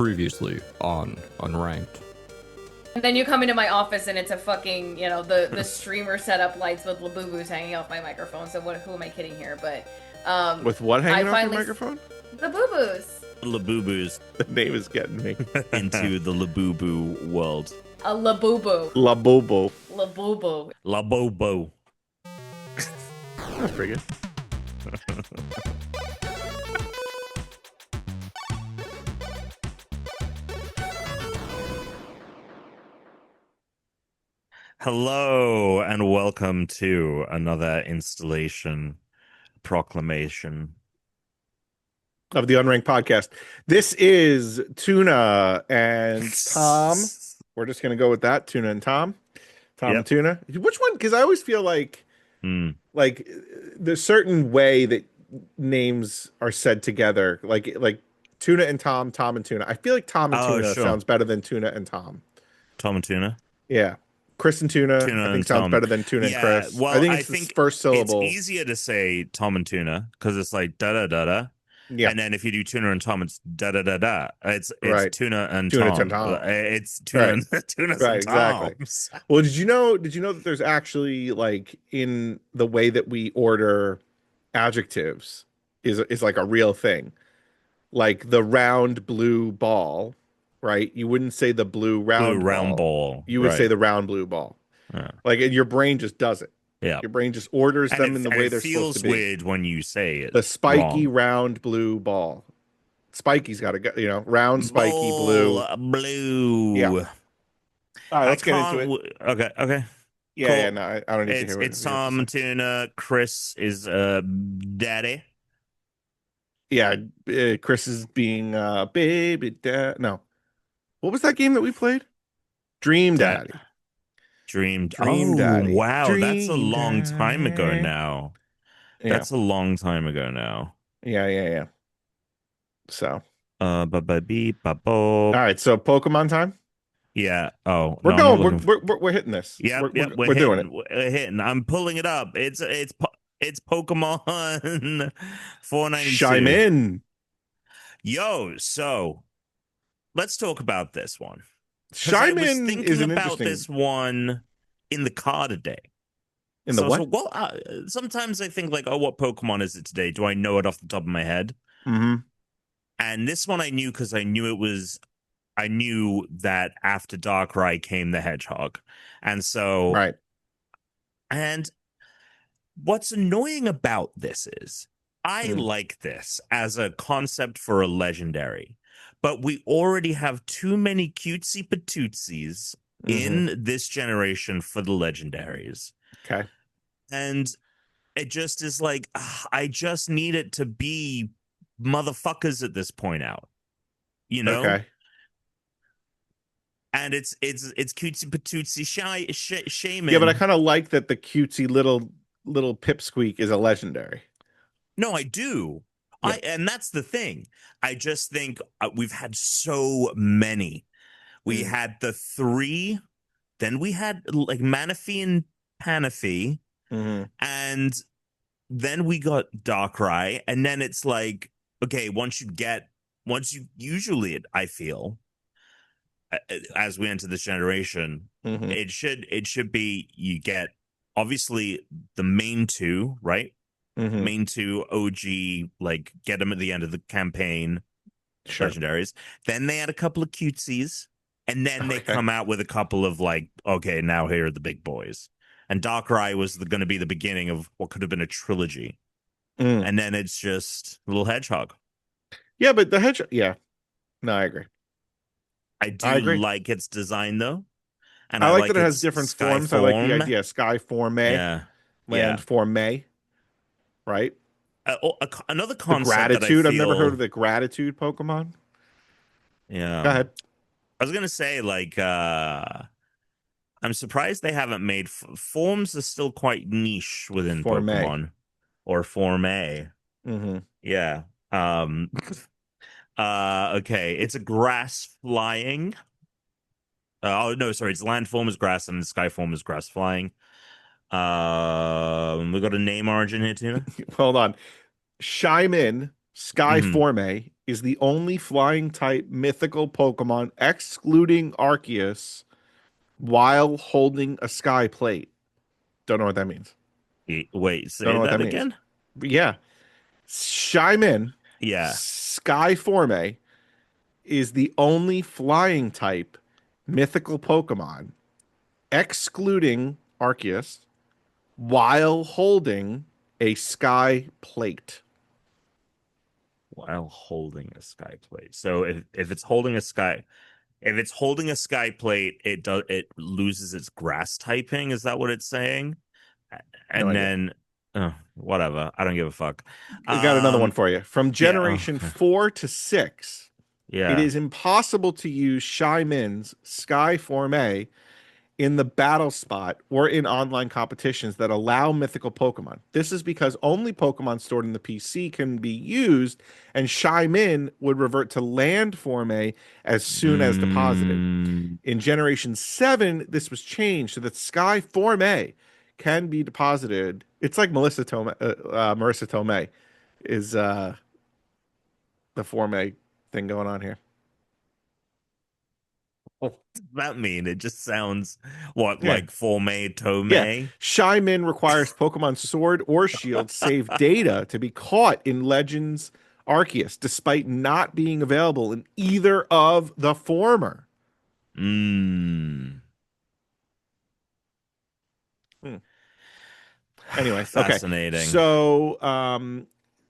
Previously on Unranked. And then you come into my office and it's a fucking, the streamer setup lights with Labubus hanging off my microphone. So who am I kidding here? But With what I hanging off your finally microphone? the boo boos. Labubu's The name is getting me. into the Labubu world. A Labubu. Labobo. Labubu. Labobo. That's pretty good. Hello and welcome to another installation proclamation. Of the Unranked podcast. This is Tuna and Tom. We're just going to go with that. Tuna and Tom. Tom and Yep. Tuna. Which one? Because I always feel like there's certain way that names are said together. Like Tuna and Tom, Tom and Tuna. I feel like Tom and Oh, Tuna sure. sounds better than Tuna and Tom. Tom and Tuna. Yeah. Chris and Tuna, Tuna I think and sounds Tom. better than Tuna and Yeah, Chris. well, I think I it's the think first syllable. It's easier to say Tom and Tuna because it's like da da da da. Yeah. And then if you do Tuna and Tom, it's da da da da. It's Right. Tuna and Tuna Tom. and Tom. It's Tuna Right. and Tuna's Right, and exactly. Toms. Well, did you know that there's actually, like, in the way that we order adjectives is like a real thing. Like the round blue ball, right? You wouldn't say the blue round ball. You would say Right. the round blue ball. Yeah. Like, and your brain just does it. Yeah. Your brain just orders And them in the way they're supposed feels to be. weird when you say it. The spiky wrong. round blue ball. Spiky's got to go, round spiky blue. Blue. Yeah. All right, let's get into it. Okay. Yeah, cool. yeah, no, I don't need to hear It's what you have to Tom, say. Tuna, Chris is daddy. Yeah, Chris is being baby dad. No, what was that game that we played? Dream Dad. Daddy. Dreamed. Dream Oh, Daddy. wow. That's a Dream long time ago Daddy. now. Yeah, That's a long time ago now. yeah. So, Ba-ba-beep-ba-bo. all right. So Pokemon time. Yeah. Oh, We're no, I'm going. not looking We're hitting this. Yep, We're doing it. We're hitting. I'm pulling it up. It's Pokemon 492. Shaymin. Yo, so let's talk about this one. 'Cause I was Shaymin thinking is an about interesting this one in the car today. in the what? Sometimes I think like, oh, what Pokemon is it today? Do I know it off the top of my head? Mm-hmm. And this one I knew because I knew that after Darkrai came the Hedgehog. And so, Right. and what's annoying about this is I Mm. like this as a concept for a legendary, but we already have too many cutesy patootsies in this generation for the legendaries. Okay. And it just is like, I just need it to be motherfuckers at this point out, Okay. And it's cutesy patootsy Shaymin. Yeah, but I kind of like that the cutesy little pipsqueak is a legendary. No, I do. Yeah. And that's the thing. I just think we've had so many. We had the 3, then we had like Manaphy and Panaphy, and then we got Darkrai, and then it's like, okay, once you usually I feel as we enter this generation, it should be you get obviously the main 2, right? Main 2 OG, like get them at the end of the campaign, Sure. legendaries. Then they had a couple of cutesies, and then they come out with a couple of like, okay, now here are the big boys. And Darkrai was going to be the beginning of what could have been a trilogy. And then it's just a little hedgehog. Yeah, but the hedgehog. Yeah, no, I agree. I do like its design though, and I like that it has its different sky forms. I like the form. idea. Sky form, land form, right? Another The concept gratitude. that I I've never feel- heard of the gratitude Pokemon. Yeah, Go ahead. I was gonna say like I'm surprised they haven't made forms are still quite niche within Form A. Pokemon or Form A. Yeah. Okay, it's a grass flying. Oh no, sorry, its land form is grass and the sky form is grass flying. We got a name origin here, Tuna. Hold on. Shaymin Sky Forme is the only flying type mythical Pokemon, excluding Arceus, while holding a sky plate. Don't know what that means. Wait, Don't say know what that that means. again? But yeah. Shaymin, Yeah. Sky Forme, is the only flying type mythical Pokemon, excluding Arceus, while holding a sky plate. While holding a sky plate. So if it's holding a sky if it's holding a sky plate, it loses its grass typing. Is that what it's saying? No And idea. then whatever. I don't give a fuck. I got another one for you. From Yeah, generation okay. 4 to 6, it Yeah. is impossible to use Shaymin's Sky Forme in the battle spot or in online competitions that allow mythical Pokemon. This is because only Pokemon stored in the PC can be used, and Shaymin would revert to land form as soon as deposited. Mm, In Generation 7, this was changed so that Sky Form can be deposited. It's like Marissa Tomei is the Form thing going on here. what does that mean? It just sounds what Yeah. like Forme Tome? Yeah. Shaymin requires Pokemon Sword or Shield save data to be caught in Legends Arceus, despite not being available in either of the former. Mm. Hmm. Anyway, okay. Fascinating. So,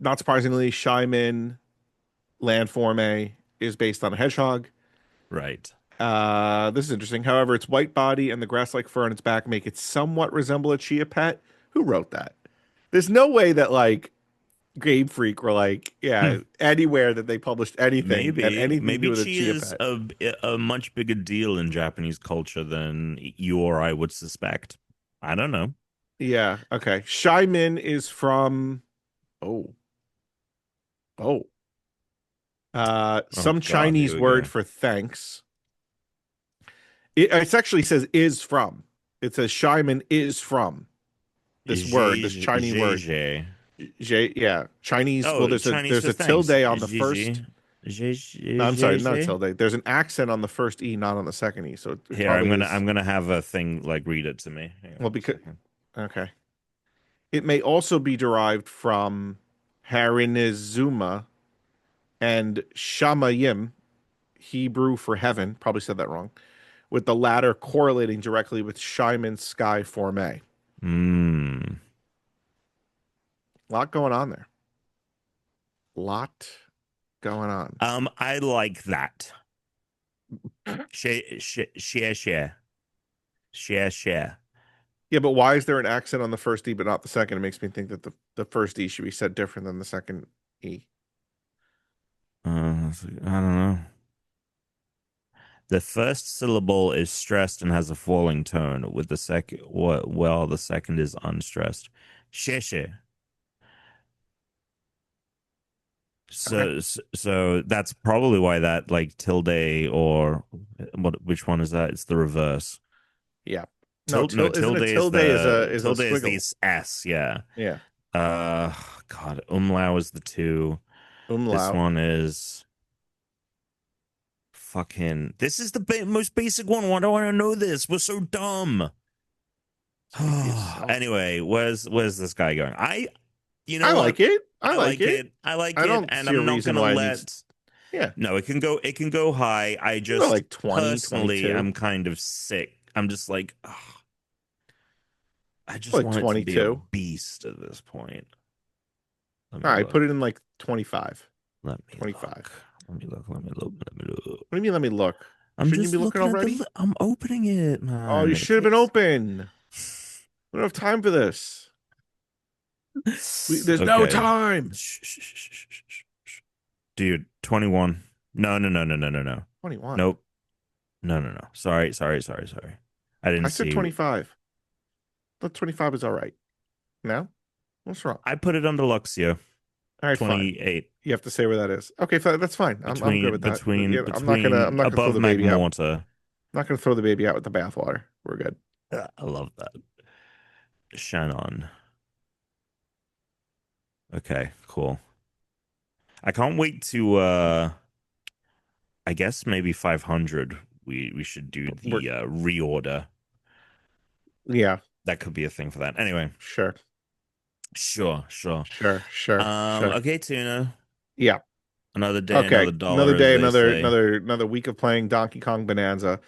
not surprisingly, Shaymin Landform is based on a hedgehog. Right. This is interesting. However, its white body and the grass-like fur on its back make it somewhat resemble a chia pet. Who wrote that? There's no way that like Game Freak were like, yeah, Hmm. anywhere that they published anything had anything to do Maybe with a chi chia is pet. a much bigger deal in Japanese culture than you or I would suspect. I don't know. Yeah. Okay. Shaymin is from. Oh. Oh. Oh Some God, here Chinese we word go. for thanks. It actually says is from. It says Shaymin is from this word, this Chinese word. JJ. Yeah, Chinese. Well, Oh, Chinese there's for a tilde thanks. on the first. JJ. No, I'm sorry, not a JJ. tilde. There's an accent on the first e, not on the second e. So it Here, probably is. I'm gonna have a thing like read it to me. Hang Well, on a because second. okay, it may also be derived from Harinizuma and Shamayim, Hebrew for heaven. Probably said that wrong. With the latter correlating directly with Shaymin Sky Forme. A Hmm. lot going on there. Lot going on. I like that. Share. Yeah, but why is there an accent on the first E but not the second? It makes me think that the first E should be said different than the second E. I don't know. The first syllable is stressed and has a falling tone, with the second, well, the second is unstressed. Sheshe. Okay. So that's probably why that like tilde or which one is that? It's the reverse. Yeah. No, isn't Tilde a is tilde the is a tilde is the squiggle. S, yeah. Yeah. Uh God, umlau is the two. This Umlaut. one is fucking. This is the most basic one. Why do I know this? We're so dumb. Speak for yourself. Anyway, where's this guy going? You know I what? like it. I I like like it. it. I like I it, don't and see a I'm not reason gonna why it needs. let. Yeah. No, it can go high. I You go just like 20, personally, 22. I'm kind of sick. I'm just like, ugh, I just Like want it to be a 22. beast at this point. Let me All right, put look. it in like 25. Let me 25. look. Let me look. Let me look. Let me look. What do you mean let me look? I'm Shouldn't you just be looking looking at already? I'm opening it, Oh, man. you It should have been takes. open. We don't have time for this. There's no Okay. time. Dude, 21. No. 21. Nope. No. Sorry. I I didn't said see. 25. But 25 is all right. No? What's wrong? I put it under Luxio. All right, fine. 28. You have to say where that is. Okay, that's fine. I'm good with that. Yeah, I'm not gonna throw Above the baby out. Magmortar. I'm not gonna throw the baby out with the bathwater. We're good. I love that. Shannon. Okay, cool. I can't wait to I guess maybe 500 we should do We're, the reorder. yeah, That could be a thing for that. Anyway, sure, sure, sure. sure. Okay, Tuna. Yeah. Another day, Okay. another dollar, Another as day, they say. another week of playing Donkey Kong Bonanza.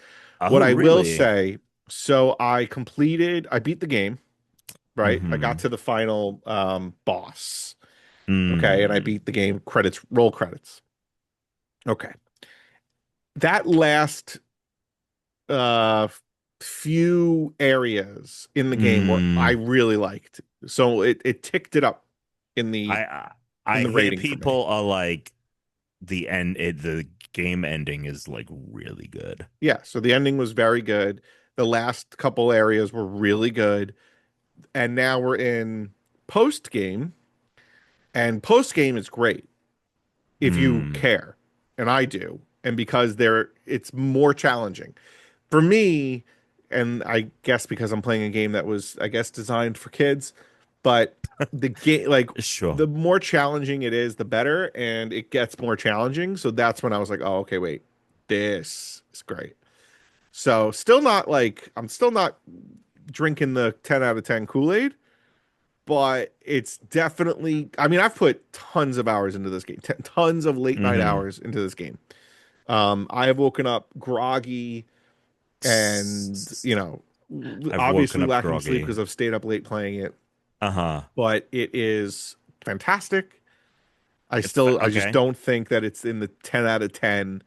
What Oh, I will really? say, so I beat the game, right? I got Mm-hmm. to the final boss. Okay, and I Mm. beat the game, roll credits. Okay. That last uh few areas in the game where I Mm. really liked. So it ticked it up in I the I in I the hear rating for me. people are like the game ending is like really good. Yeah, so the ending was very good. The last couple areas were really good. And now we're in post game, and post game is great if you Mm. care, and I do. And because it's more challenging. For me, and I guess because I'm playing a game that was, I guess, designed for kids, but the game, like, Sure. the more challenging it is, the better, and it gets more challenging. So that's when I was like, oh, okay, wait, this is great. So I'm still not drinking the 10 out of 10 Kool-Aid, but it's definitely, I mean, I've put tons of hours into this game, tons of late night Mm-hmm. hours into this game. I have woken up groggy and, I've woken obviously up lacking sleep groggy. because I've stayed up late playing it, Uh-huh. but it is fantastic. I just Okay. don't think that it's in the 10 out of 10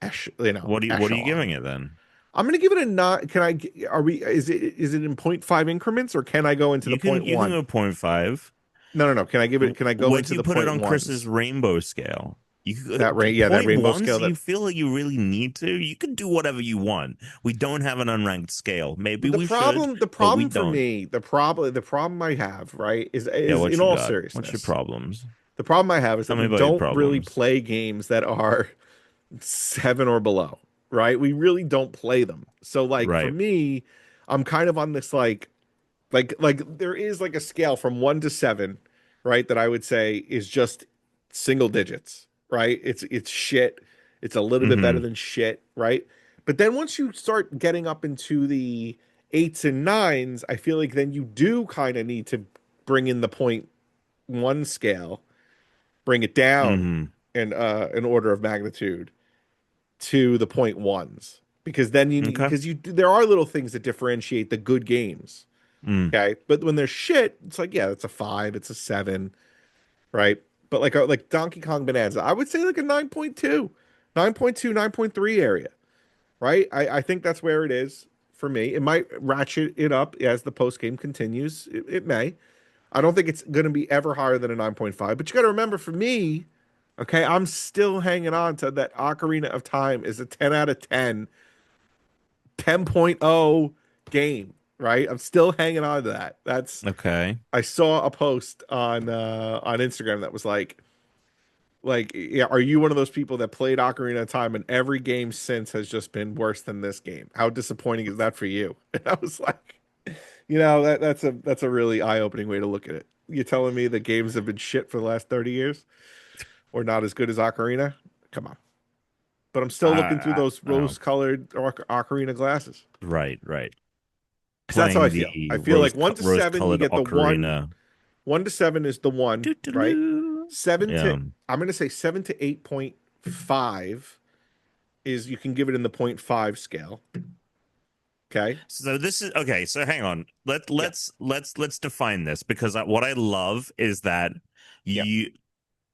What are you echelon. giving it then? I'm going to give it a nine. Is it in point five increments, or can I go into the point You can one? go point 0.5. No. Can I go What do into you the put it point on Chris's ones? rainbow scale? That Point rainbow ones, scale do you that feel like you really need to? You can do whatever you want. We don't have an unranked scale. Maybe we should, the but we problem for don't. me, the problem I have, right, Yeah, is in what you all got? What's your seriousness. problems? The problem I have is Tell that me we about your don't really problems. play games that are seven or below, right? We really don't play them. So like for Right. me, I'm kind of on this like there is like a scale from 1 to 7, right, that I would say is just single digits, right? It's shit. It's a little bit better Mm-hmm. than shit, right? But then once you start getting up into the eights and nines, I feel like then you do kind of need to bring in the point one scale, bring it down Mm-hmm. in an order of magnitude to the point ones, because then Okay. there are little things that differentiate the good games. Mm. Okay, but when there's shit, it's like, yeah, it's a 5, it's a 7, right? But like Donkey Kong Bonanza, I would say like a 9.2, 9.2, 9.3 area, right? I think that's where it is for me. It might ratchet it up as the post game continues. It may. I don't think it's going to be ever higher than a 9.5. But you got to remember, for me, okay, I'm still hanging on to that Ocarina of Time is a 10 out of 10, 10.0 game, right? I'm still hanging on to that. Okay. I saw a post on Instagram that was yeah, are you one of those people that played Ocarina of Time and every game since has just been worse than this game? How disappointing is that for you? And I was like, that's a really eye-opening way to look at it. You telling me the games have been shit for the last 30 years or not as good as Ocarina? Come on. But I'm still looking through those Oh, rose-colored Ocarina glasses. right, right. 'Cause that's how I Playing feel. the I feel like 1 to 7, you rose-colored get the one. ocarina. 1 to 7 is the one, right? Doo-doo-doo. Seven to Yeah. I'm gonna say 7 to 8.5 is you can give it in the point five scale. Okay. So this is okay. So hang on. Yeah. Let's define this because what I love is that Yeah. you.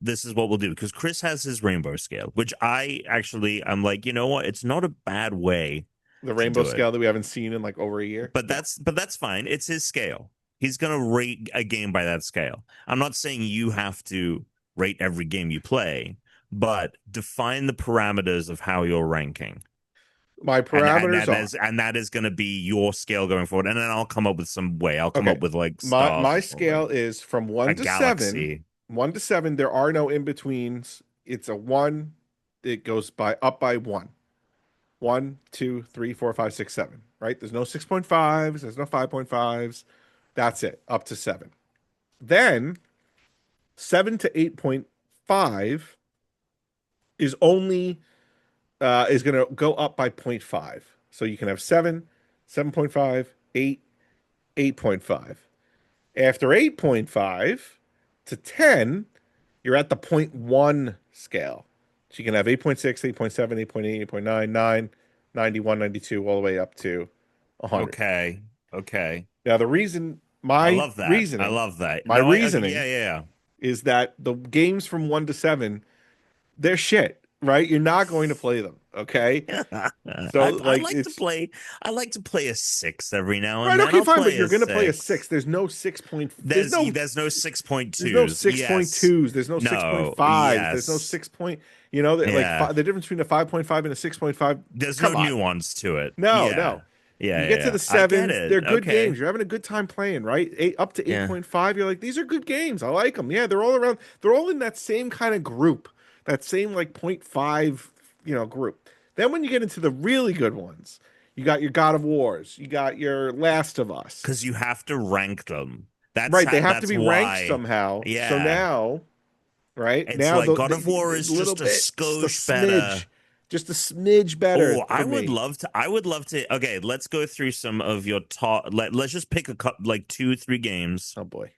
This is what we'll do because Chris has his rainbow scale, which I'm like, you know what? It's not a bad way The to rainbow do it. scale that we haven't seen in like over a year. But Yeah. that's fine. It's his scale. He's gonna rate a game by that scale. I'm not saying you have to rate every game you play, but define the parameters of how you're ranking. My parameters are And that is going to be your scale going forward. And then I'll come up with some way. I'll come okay. up with like stars My or scale something. is from A 1 to 7. galaxy. 1 to 7, there are no in-betweens. It's a one. It goes by up by one. 1, 2, 3, 4, 5, 6, 7. Right? There's no 6.5s, there's no 5.5s. That's it. Up to 7. Then 7 to 5 is only is going to go up by 0.5. So you can have 7, 7.5, 8, 8.5. After 8.5 to 10, you're at the 0.1 scale. So you can have 8.6, 8.7, 8.8, 8.9, 9, 91, 92, all the way up to 100. Okay. Okay. Now, the reason, I my love that. I reasoning, love that. my No, reasoning yeah. is that the games from 1 to 7, they're shit, right? You're not going to play them, okay? So, I like, like to it's play. I like to play a 6 every now and right. then. Okay, I'll fine, but play you're a going to play a 6. 6. There's no 6 point. There's no 6.2s. There's no Yes. 6.2s. There's no No. 6.5s. There's no Yes. 6 point. You know, like Yeah. the difference between a 5.5 and a 6.5. There's no Come on. nuance to it. No, Yeah. no. You get to the I get sevens, it. they're good Okay. games. You're having a good time playing, right? Up to Yeah. 8.5, you're like, these are good games. I like them. Yeah, they're all around. They're all in that same kind of group, that same like 0.5, group. Then when you get into the really good ones, you got your God of Wars, you got your Last of Us. Because you have to rank them. Right, they have to That's be ranked why. somehow. So Yeah. now, right It's now, like the, God of War the is little just a bit, skosh better. just a smidge better Oh, for me. I would love to. Okay, let's go through some of your top. Let's just pick a couple, like 2, 3 games. Oh boy.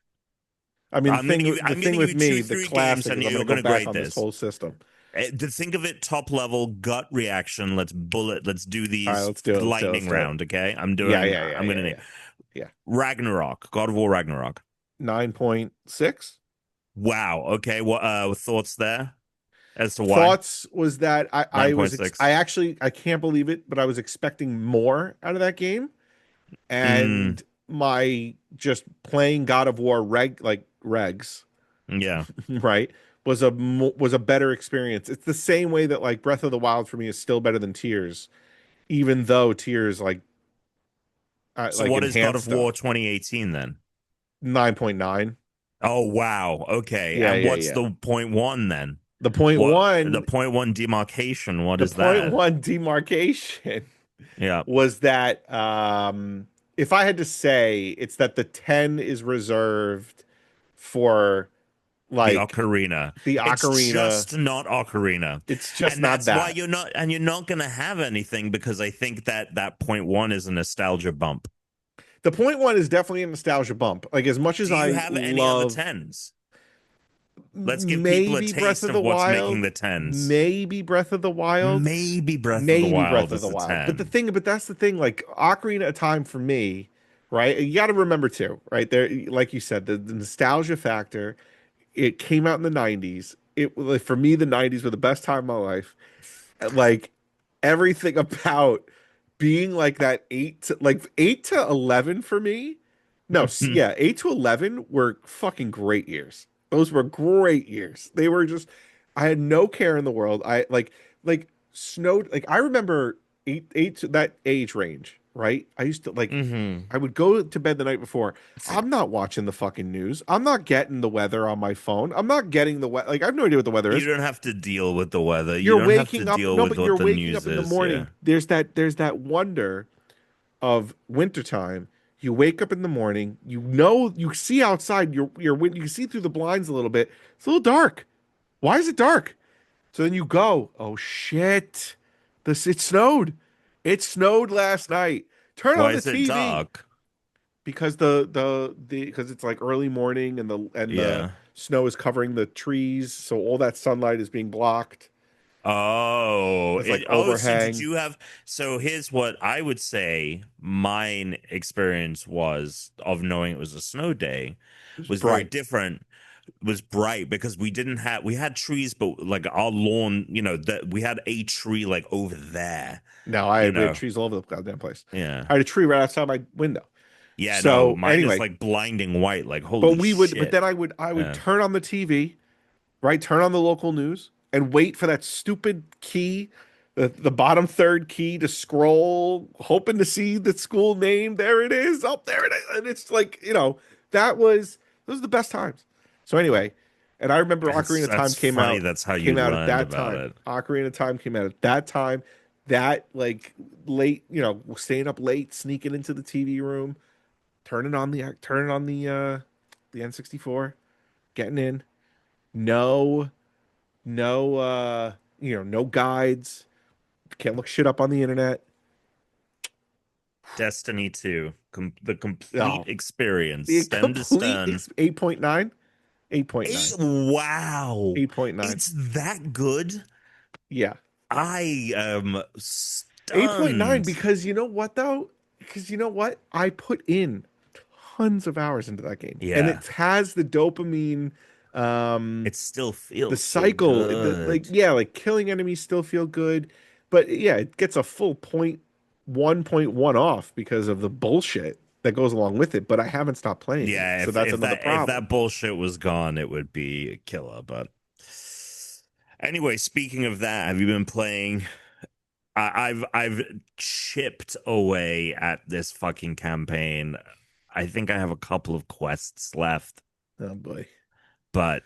I mean, the I'm thing giving with you me, two, the three games, classic and is I'm going you're to go gonna back grade on this this. whole system. To think of it top level gut reaction. Let's do All right, these let's do it. lightning Do it. round. Okay, I'm gonna name Yeah. Ragnarok, God of War Ragnarok. 9.6. Wow. Okay. What thoughts there as to why Thoughts was that nine point six? I can't believe it, but I was expecting more out of that game. Mm, And my just playing God of War regs, yeah. right, was a better experience. It's the same way that like Breath of the Wild for me is still better than Tears, even though Tears So like what is God enhanced of War stuff. 2018 then? 9.9. Oh wow. Okay. Yeah, And yeah, what's yeah. the point one then? The point What the one, point one demarcation? What the is point that? one demarcation Yeah. was that if I had to say, it's that the 10 is reserved for The like ocarina. the It's ocarina. just not ocarina. It's just And not that's why that. you're not gonna have anything because I think that point one is a nostalgia bump. The point one is definitely a nostalgia bump. Like as much as Do you I have any other love tens? Let's give people a maybe Breath taste of of the what's making Wild, the tens. maybe Breath of the Wild, Maybe Breath of the maybe Breath Wild of is the a Wild. But 10. that's the thing. Like Ocarina of Time for me, right? You got to remember too, right there. Like you said, the nostalgia factor. It came out in the '90s. It like, for me, the '90s were the best time of my life. Like everything about being like that 8 to 11 for me. No, yeah, 8 to 11 were fucking great years. Those were great years. They were just I had no care in the world. I like snowed like I remember 8 to that age range, right? I used to like Hmm. I would go to bed the night before. I'm not watching the fucking news. I'm not getting the weather on my phone. I'm not getting the weather. Like I have no idea what the weather You is. don't have to deal with the weather. You You're don't have to waking up. deal No, with but what you're the waking up news in the is. Yeah. morning. There's that wonder of wintertime. You wake up in the morning, you see outside you can see through the blinds a little bit. It's a little dark. Why is it dark? So then you go, oh shit. It snowed. It snowed last night. Turn Why on the is it TV dark? because the because it's like early morning and the Yeah. snow is covering the trees, so all that sunlight is being blocked. It's like So did overhang. you have, so here's what I would say mine experience was of knowing it was a snow day It was was very bright. different. Was bright because we had trees, but like our lawn, that we had a tree like over there, No, we had you know. trees all over the goddamn place. Yeah. I had a tree right outside my window. Yeah, no, So mine is anyway, like blinding white, like but holy but shit. then I would Yeah. turn on the TV, right? Turn on the local news and wait for that stupid key, the bottom third key to scroll, hoping to see the school name. There it is. Up there it is. And it's like, those are the best times. So anyway, and I remember Ocarina of Time That's funny. That's how you came out at learned that about time. it. Ocarina of Time came out at that time. That like late, staying up late, sneaking into the TV room, turning on the N64, getting in. No. no no guides, can't look shit up on the internet. Destiny 2, the complete Oh, experience, the stem to complete stern. 8.9, 8.9, 8, wow. 8.9. It's that good? Yeah. I am 8.9 stunned. because you know what though? Because you know what? I put in tons of hours into that game. And Yeah. it has the dopamine It still the feels so cycle, like good. yeah, like killing enemies still feel good, but yeah, it gets a full 1.1 off because of the bullshit that goes along with it, but I haven't stopped playing it. Yeah, So that's another if problem. that bullshit was gone, it would be a killer. But anyway, speaking of that, have you been playing? I've chipped away at this fucking campaign. I think I have a couple of quests left, Oh boy. but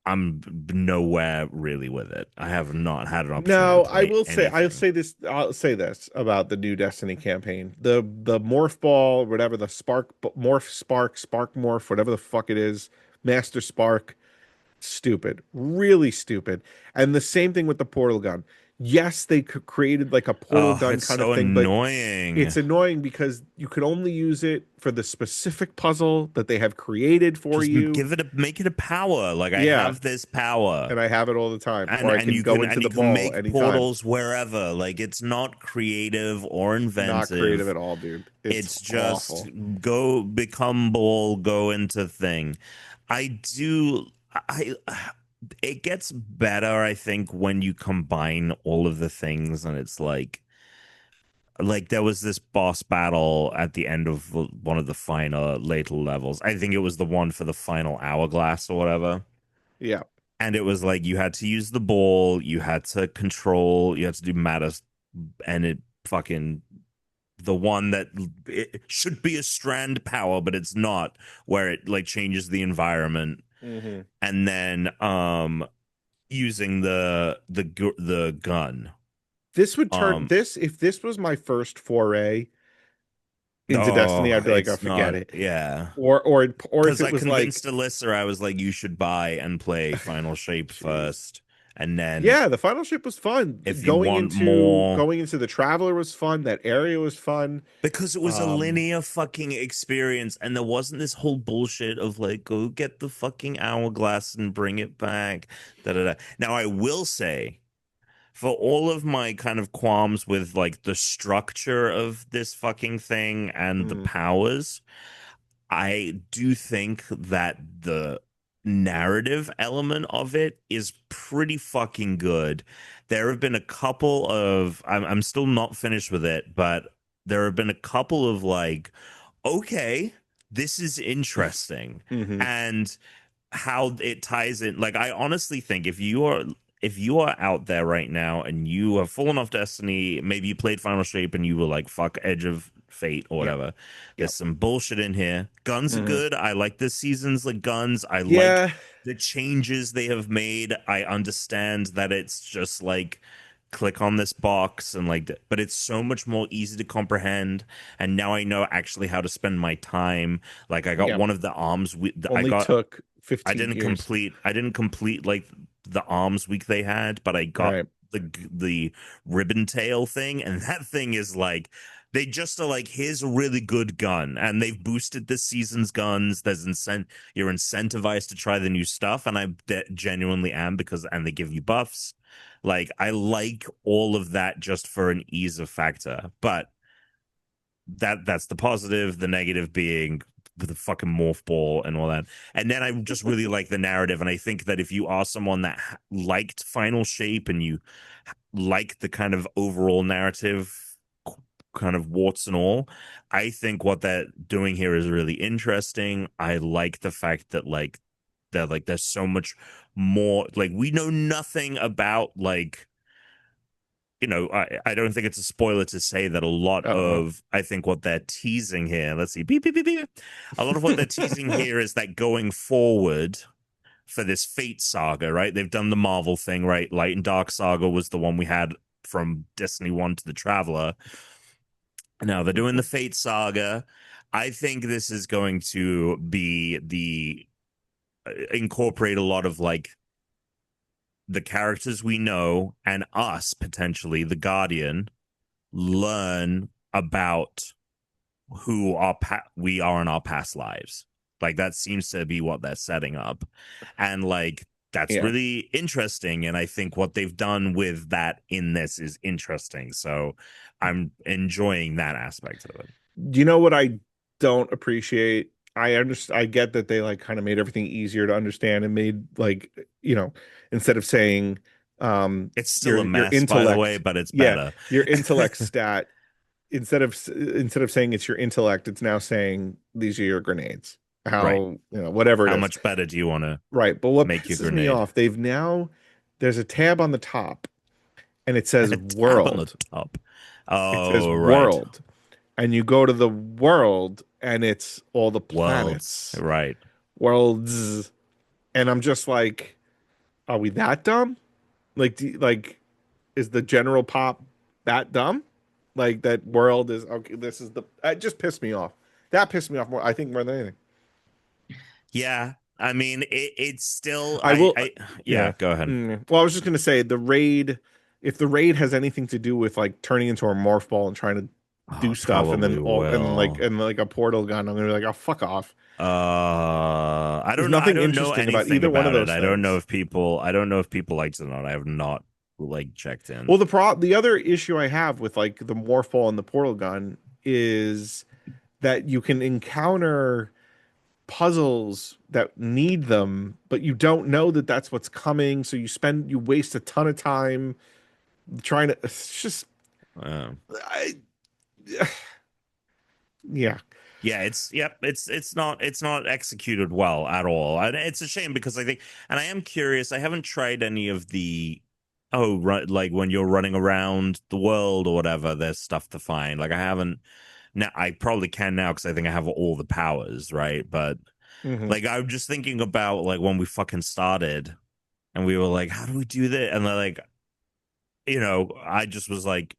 I'm nowhere really with it. I have not had an opportunity No, to play anything. I'll say this about the new Destiny campaign. The morph ball, whatever the spark morph, whatever the fuck it is, master spark, stupid, really stupid. And the same thing with the portal gun. Yes, they created like a portal Oh, gun it's kind of so thing, but annoying. it's annoying because you could only use it for the specific puzzle that they have created for Just you. give it a make it a power. Like I Yeah, have this power. and I have it all the time, or I And can go into you the can ball make anytime. portals wherever. Like it's not creative or Not creative inventive. at all, dude. It's It's just awful. go become ball, go into thing. I do I it gets better, I think, when you combine all of the things, and it's like there was this boss battle at the end of one of the final later levels. I think it was the one for the final hourglass or whatever. Yeah. And it was like you had to use the ball, you had to control, you had to do matter, and it fucking the one that it should be a strand power, but it's not, where it like changes the environment, Hmm. and then using the gun. This would turn Um, this if this was my first foray into Destiny, oh, I'd be like, oh, it's forget not, it. yeah. Or if Because it I was like, convinced Alyssa, I was like, you should buy and play Final Shape jeez. first, and then Yeah, the final ship was fun. if you want more. Going into the Traveler was fun. That area was fun. Because it was a Um, linear fucking experience, and there wasn't this whole bullshit of like, go get the fucking hourglass and bring it back. Da da da. Now, I will say, for all of my kind of qualms with like the structure of this fucking thing and the mm, powers, I do think that the narrative element of it is pretty fucking good. There have been a couple of I'm still not finished with it, but there have been a couple of like, okay, this is interesting. mhm. And how it ties in. Like I honestly think if you are out there right now and you have fallen off Destiny, maybe you played Final Shape and you were like, fuck Edge of Fate or Yep. whatever. There's Yep. some bullshit in here. Guns are Mhm. good. I like this season's like guns. I like Yeah. the changes they have made. I understand that it's just like click on this box and like but it's so much more easy to comprehend, and now I know actually how to spend my time. Like I got Yep. one of the arms Only took 15 years. I didn't complete like the arms week they had, but I got Right. the ribbon tail thing, and that thing is like they just are like, here's a really good gun, and they've boosted this season's guns. You're incentivized to try the new stuff, and genuinely am, because and they give you buffs. Like I like all of that just for an ease of factor, but that's the positive. The negative being the fucking morph ball and all that. And then I just really like the narrative, and I think that if you are someone that liked Final Shape and you like the kind of overall narrative, kind of warts and all, I think what they're doing here is really interesting. I like the fact that like there's so much more. Like we know nothing about like, I don't think it's a spoiler to say that a lot Uh-oh. of, I think what they're teasing here, let's see, beep, beep, beep, beep. A lot of what they're teasing here is that going forward for this Fate saga, right? They've done the Marvel thing, right? Light and Dark Saga was the one we had from Destiny 1 to the Traveler. Now they're doing the Fate saga. I think this is going to be incorporate a lot of like the characters we know and us potentially, the Guardian, learn about who we are in our past lives. Like that seems to be what they're setting up, and like that's really interesting. And I think what they've done with that in this is interesting. So I'm enjoying that aspect of it. You know what I don't appreciate? I understand. I get that they like kind of made everything easier to understand and made like, instead of saying It's still a your mess, by the intellect, way, but it's yeah, better. your intellect stat, instead of saying it's your intellect, it's now saying these are your grenades. Right. Whatever it How is. much better do you want to Right. But what make your pisses me grenade? off, there's a tab on the top and it says A tab on the world. top. It says Oh, right. world. And you go to the world and it's all the Worlds. planets. Right. Worlds. And I'm just like, are we that dumb? Like, is the general pop that dumb? Like that world is okay. This is it just pissed me off. That pissed me off more, I think, more than anything. Yeah. I mean, it's still, I will, yeah, go ahead. Well, I was just gonna say the raid. If the raid has anything to do with like turning into a morph ball and trying to do stuff, and then like a portal gun, I'm gonna be like, oh, fuck off. I There's don't know. I nothing don't know interesting about anything either one of about it. those I don't know things. if people liked it or not. I have not like checked in. Well, the other issue I have with like the morph ball and the portal gun is that you can encounter puzzles that need them, but you don't know that that's what's coming. So you waste a ton of time trying to. It's just, I, yeah. Yeah, it's not executed well at all. And it's a shame because I think, and I am curious, I haven't tried any of the, right, like when you're running around the world or whatever, there's stuff to find. Like I haven't, now I probably can now because I think I have all the powers, right? But like I'm just thinking about like when we fucking started and we were like, how do we do that? And they're like, I just was like,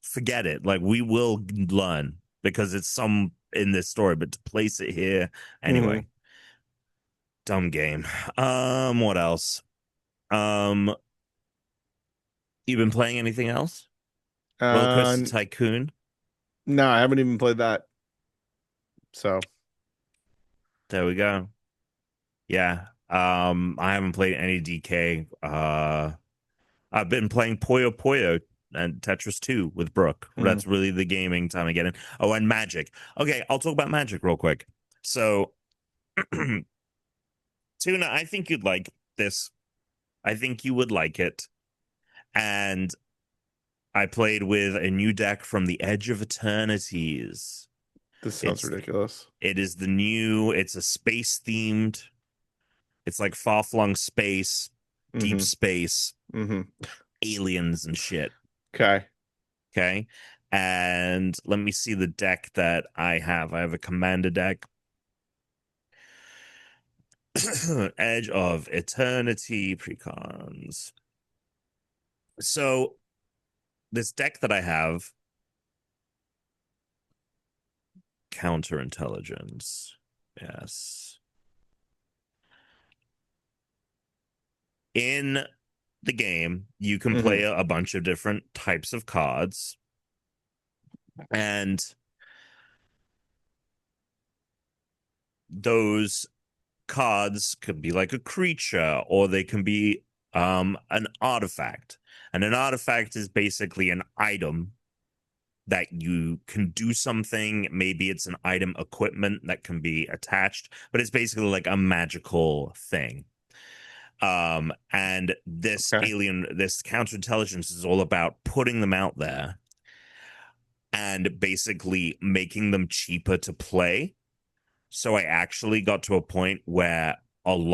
forget it. Like we will learn because it's some in this story, but to place it here anyway. Dumb game. What else? Um, you been playing anything else? Roller Coaster Tycoon. No, I haven't even played that. So there we go. Yeah. I haven't played any DK. I've been playing Puyo Puyo and Tetris 2 with Brooke. That's really the gaming time I get in. Oh, and Magic. Okay, I'll talk about Magic real quick. So, Tuna, I think you'd like this. I think you would like it. And I played with a new deck from the Edge of Eternities. This sounds ridiculous. It's a space themed. It's like far-flung space, deep space, aliens and shit. Okay. And let me see the deck that I have. I have a commander deck. Edge of Eternity precons. So this deck that I have, counterintelligence. Yes. In the game, you can play a bunch of different types of cards. And those cards could be like a creature or they can be an artifact. And an artifact is basically an item that you can do something. Maybe it's an item equipment that can be attached, but it's basically like a magical thing. And this this counterintelligence is all about putting them out there and basically making them cheaper to play. So I actually got to a point where I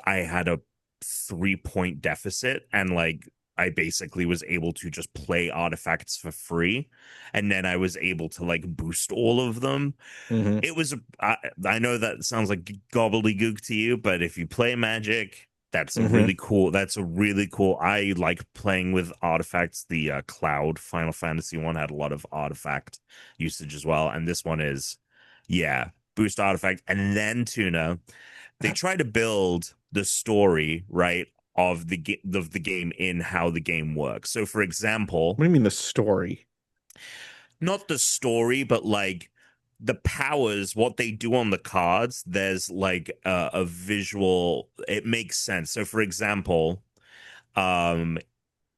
had a 3-point deficit, and like I basically was able to just play artifacts for free, and then I was able to like boost all of them. It was I know that sounds like gobbledygook to you, but if you play Magic, that's a really cool. I like playing with artifacts. The Cloud Final Fantasy one had a lot of artifact usage as well, and this one is, yeah, boost artifact. And then Tuna, they try to build the story right of the game in how the game works. So, for example, What do you mean the story? not the story, but like the powers, what they do on the cards, there's like a visual, it makes sense. So for example, um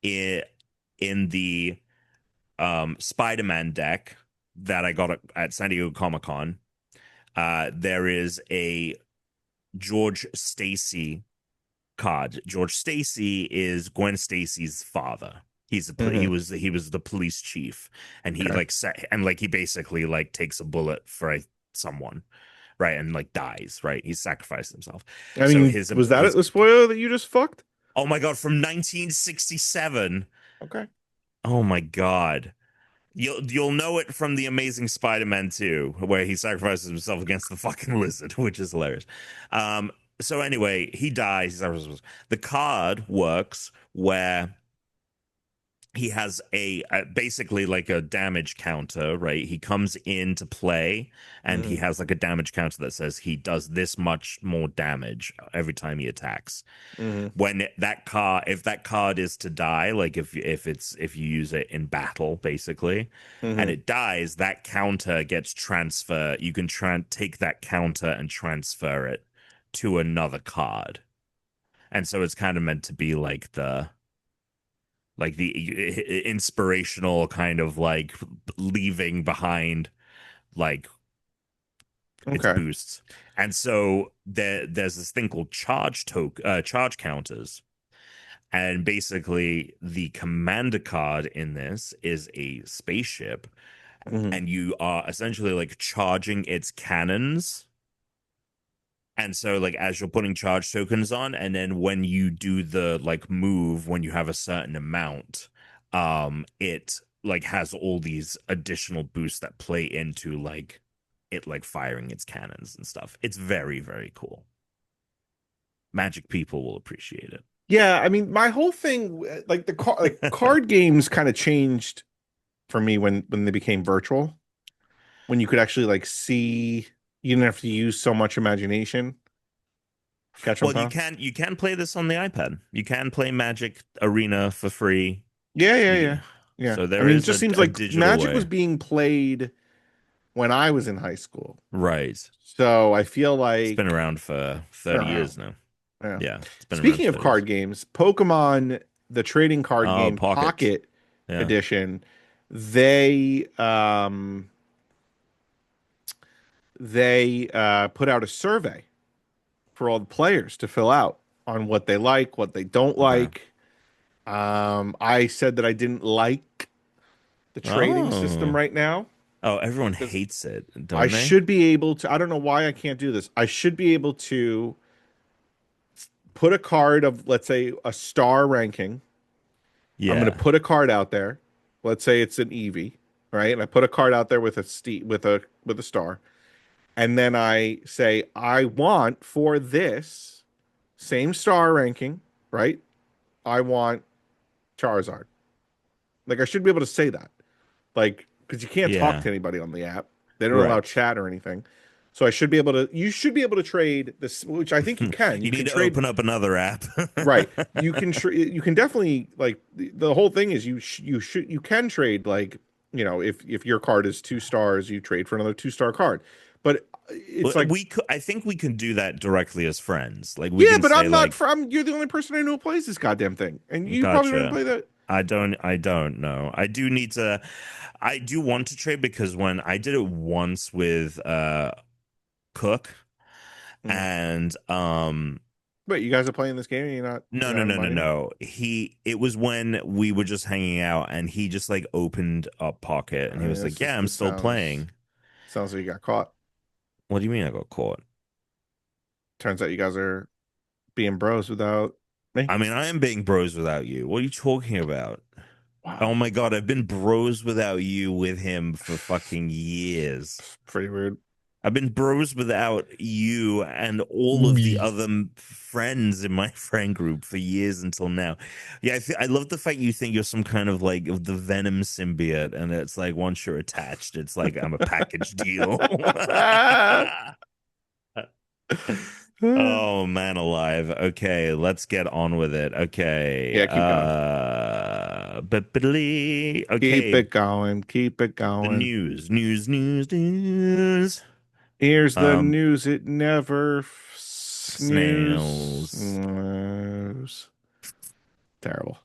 in the Spider-Man deck that I got at San Diego Comic-Con, there is a George Stacy card. George Stacy is Gwen Stacy's father. He was the police chief, and he Okay. like and like he basically like takes a bullet for someone, right, and like dies, right. He sacrificed himself. I So mean, was that the spoiler that you just fucked? Oh my god, from 1967. Okay. Oh my god. You'll know it from the Amazing Spider-Man 2, where he sacrifices himself against the fucking lizard, which is hilarious. So anyway, he dies. The card works where he has basically like a damage counter, right? He comes into play and he has like a damage counter that says he does this much more damage every time he attacks. When if that card is to die, like if you use it in battle basically, and it dies, that counter gets transferred. You can take that counter and transfer it to another card. And so it's kind of meant to be like the inspirational kind of like leaving behind like its boosts. And so there's this thing called charge counters. And basically the commander card in this is a spaceship, and you are essentially like charging its cannons. And so like as you're putting charge tokens on, and then when you do the like move, when you have a certain amount, it like has all these additional boosts that play into like it like firing its cannons and stuff. It's very, very cool. Magic people will appreciate it. Yeah, I mean, my whole thing, like card games kind of changed for me when they became virtual, when you could actually like see, you didn't have to use so much imagination. Catch on, Well, you can play this on the iPad. You can play Magic Arena for free. Yeah. So I mean, it just seems like Magic was being played when I was in high school. Right. So I feel like it's been around for 30 years now. Yeah. Speaking of card games, Pokemon, the trading card game Pocket Edition, they put out a survey for all the players to fill out on what they like, what they don't like. I said that I didn't like the trading system right now. Oh, everyone hates it, don't I they? should be able to, I don't know why I can't do this. I should be able to put a card of, let's say, a star ranking. Yeah. I'm going to put a card out there. Let's say it's an Eevee, right? And I put a card out there with a star. And then I say, I want for this same star ranking, right? I want Charizard. Like, I should be able to say that. Like, because you can't talk to anybody on the app. They don't allow chat or anything. So I should be able to, you should be able to trade this, which I think you can. You need to open up another app. Right. You can definitely, like, the whole thing is you can trade, like, you know, if your card is 2 stars, you trade for another 2-star card. But it's like I think we can do that directly as friends. Like but I'm not. You're the only person I know who plays this goddamn thing, and you probably don't play that. I don't know. I do need to. I do want to trade, because when I did it once with Cook, and Wait, you guys are playing this game and you're not? No. It was when we were just hanging out, and he just like opened up Pocket, and he was like, "Yeah, I'm still playing." Sounds like you got caught. What do you mean I got caught? Turns out you guys are being bros without me. I mean, I am being bros without you. What are you talking about? Wow. Oh my god, I've been bros without you with him for fucking years. Pretty weird. I've been bros without you and all of the other friends in my friend group for years until now. Yeah, I love the fact you think you're some kind of like the Venom symbiote, and it's like once you're attached, it's like I'm a package deal. Oh man alive. Okay, let's get on with it. Okay. Yeah, keep going. Keep Okay, it going. Keep it the going. news. Here's the Um, news. It never snails. snooze. Terrible.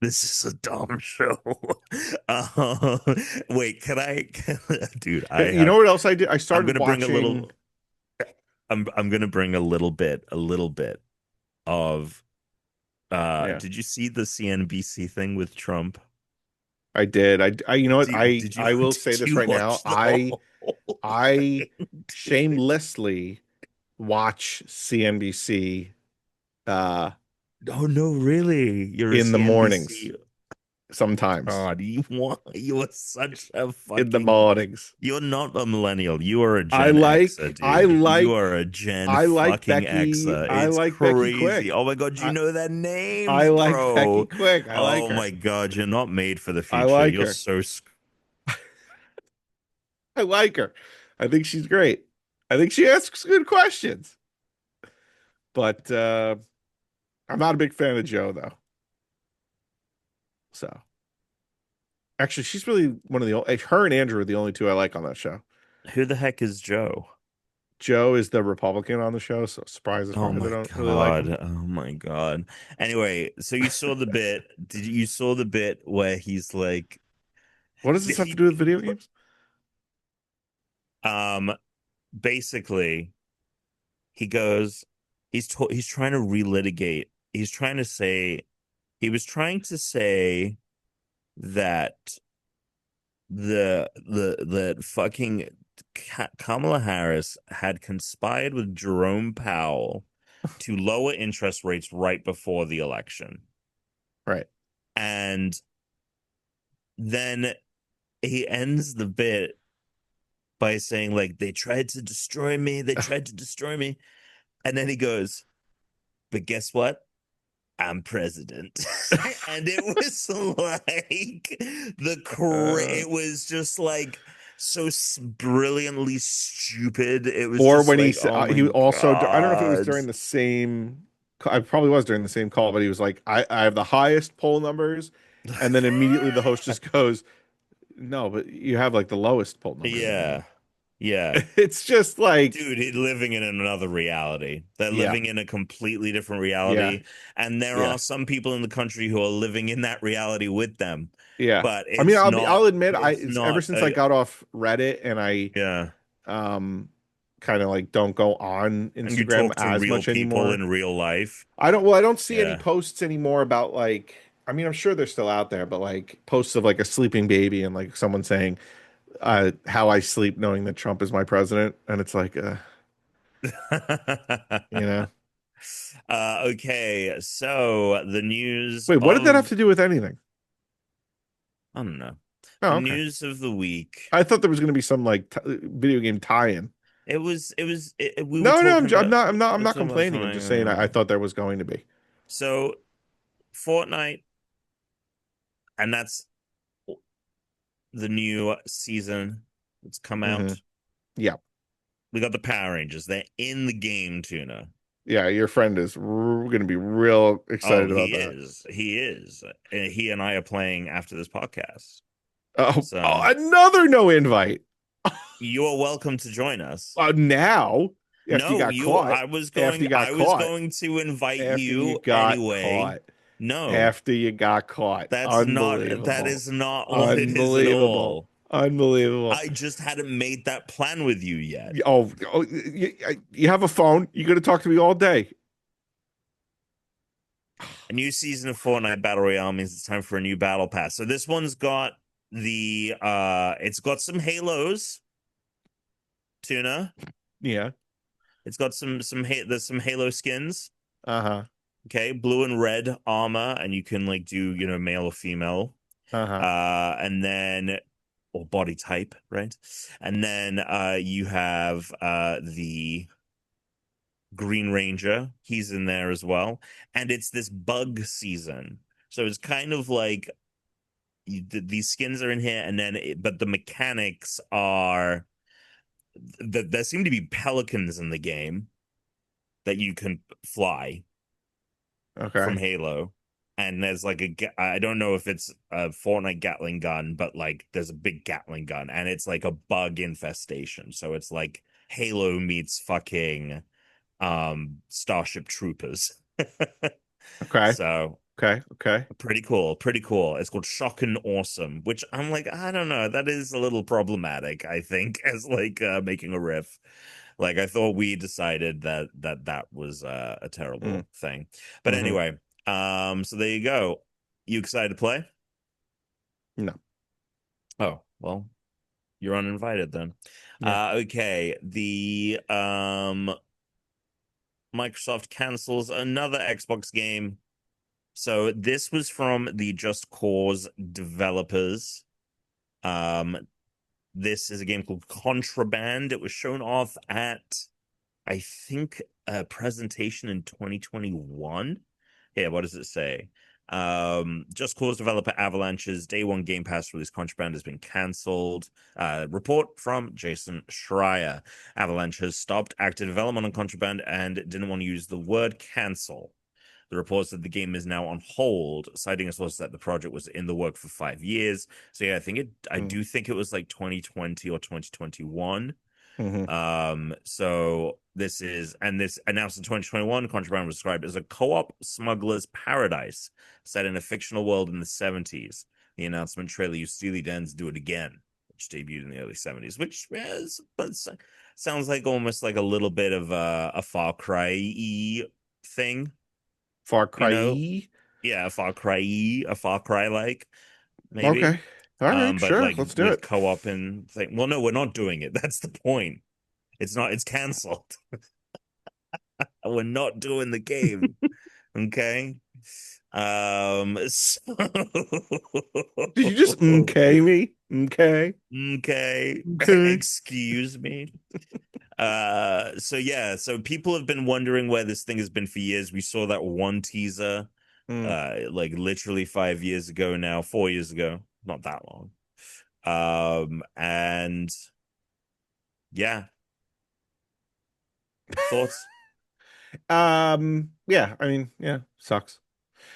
This is a dumb show. Uh, wait, dude, You know what else I did? I I'm started gonna bring a watching. little, I'm gonna bring a little bit of, Yeah, did you see the CNBC thing with Trump? I did. You know what? Did you, I will say did this you right now. watch the whole I thing? shamelessly watch CNBC Oh no, really? You're a in the mornings CNBC. sometimes. God, you are such a In the fucking. mornings. You're not a millennial. You are a Gen Xer, I dude. You like are a Gen fucking Xer. I It's like Becky crazy. Quick. Oh my God, you I know their I names, like Becky bro. Quick. I like Oh her. my God, you're not made for the I future. like You're her. so. I like her. I think she's great. I think she asks good questions. But I'm not a big fan of Joe though. So actually, she's really one of the her and Andrew are the only two I like on that show. Who the heck is Joe? Joe is the Republican on the show, so surprises Oh why they my don't really like him. God. Oh my God. Anyway, so you saw the bit. You saw the bit where he's like, What does this have to he, do with video games? um, basically, he goes, he's trying to relitigate. He was trying to say that the fucking Kamala Harris had conspired with Jerome Powell to lower interest rates right before the election. Right. And then he ends the bit by saying, like, they tried to destroy me. They tried to destroy me. And then he goes, but guess what? I'm president. And it was like it was just like so brilliantly stupid. It was Or just when like, oh he my also, I don't know if it was God. during the same, I probably was during the same call, but he was like, I have the highest poll numbers. And then immediately the host just goes, no, but you have like the lowest poll numbers right now. Yeah. Yeah. It's just like, Dude, he's living in another reality. They're yeah, living in a completely different yeah, reality. And there yeah, are some people in the country who are living in that reality with them. yeah. But I mean, I'll admit, it's it's ever not since I a, got off Reddit and I yeah. um kind of like don't go on And you Instagram talk to as real much people anymore. in real life. I don't see any Yeah. posts anymore about like, I mean, I'm sure they're still out there, but like posts of like a sleeping baby and like someone saying how I sleep knowing that Trump is my president, and it's like you know. Okay, so the news Wait, what did that have of to do with anything? I don't know. Oh, The okay. news of the week. I thought there was going to be some like video game tie-in. We were No, no, talking about I'm we're not talking about complaining. I'm just saying I something. thought there was going to be. So Fortnite, and that's the new season that's come Hmm. out. Yeah, We got the Power Rangers. They're in the game, Tuna. yeah. Your friend is going to be real Oh, excited about he that. is. He is. He and I are playing after this podcast. Oh, So another no invite. you are welcome to join us. Now, after you No, got caught, after you got I was caught, going to invite after you you got anyway. caught, No, after you got caught. that Unbelievable. is not what it is at Unbelievable. all. Unbelievable. I just hadn't made that plan with you yet. You have a phone. You're going to talk to me all day. A new season of Fortnite Battle Royale means it's time for a new battle pass. So this one's got it's got some halos, Tuna. Yeah. It's got there's some halo skins. Uh-huh. Okay, blue and red armor, and you can like do, male or female. Uh-huh. And then or body type, right? And then you have the Green Ranger. He's in there as well. And it's this bug season. So it's kind of like these skins are in here, and then but the mechanics are there seem to be pelicans in the game that you can fly from Okay. Halo. And there's like I don't know if it's a Fortnite Gatling gun, but like there's a big Gatling gun and it's like a bug infestation. So it's like Halo meets fucking Starship Troopers. Okay. So Okay. Okay. pretty cool, pretty cool. It's called Shock and Awesome, which I'm like, I don't know, that is a little problematic, I think, as like making a riff. Like I thought we decided that was a Mm. terrible thing. But Hmm. anyway, so there you go. You excited to play? No. Oh, well, you're uninvited then. Yeah. Okay. The Microsoft cancels another Xbox game. So this was from the Just Cause developers. Um, this is a game called Contraband. It was shown off at, I think, a presentation in 2021. Yeah, what does it say? Just Cause developer Avalanche's day one Game Pass release Contraband has been cancelled. Report from Jason Schreier. Avalanche has stopped active development on Contraband and didn't want to use the word cancel. The reports that the game is now on hold, citing a source that the project was in the work for 5 years. So yeah, I Mm. do think it was like 2020 or 2021. Hmm. So this announced in 2021, Contraband was described as a co-op smuggler's paradise set in a fictional world in the 70s. The announcement trailer used Steely Dan's Do It Again, which debuted in the early 70s, which sounds like almost like a little bit of a Far Cry thing, Far you know? Cry. Yeah, a Far Cry like maybe. Okay. All right. But Sure. like Let's do with it. co-op and thing. Well, no, we're not doing it. That's the point. It's not, it's canceled. We're not doing the game. Okay. So Did you just okay me? Okay. okay. Okay. Excuse me. So yeah, so people have been wondering where this thing has been for years. We saw that one teaser Mm. like literally 5 years ago now, 4 years ago, not that long. And yeah, thoughts? Yeah. I mean, yeah. Sucks.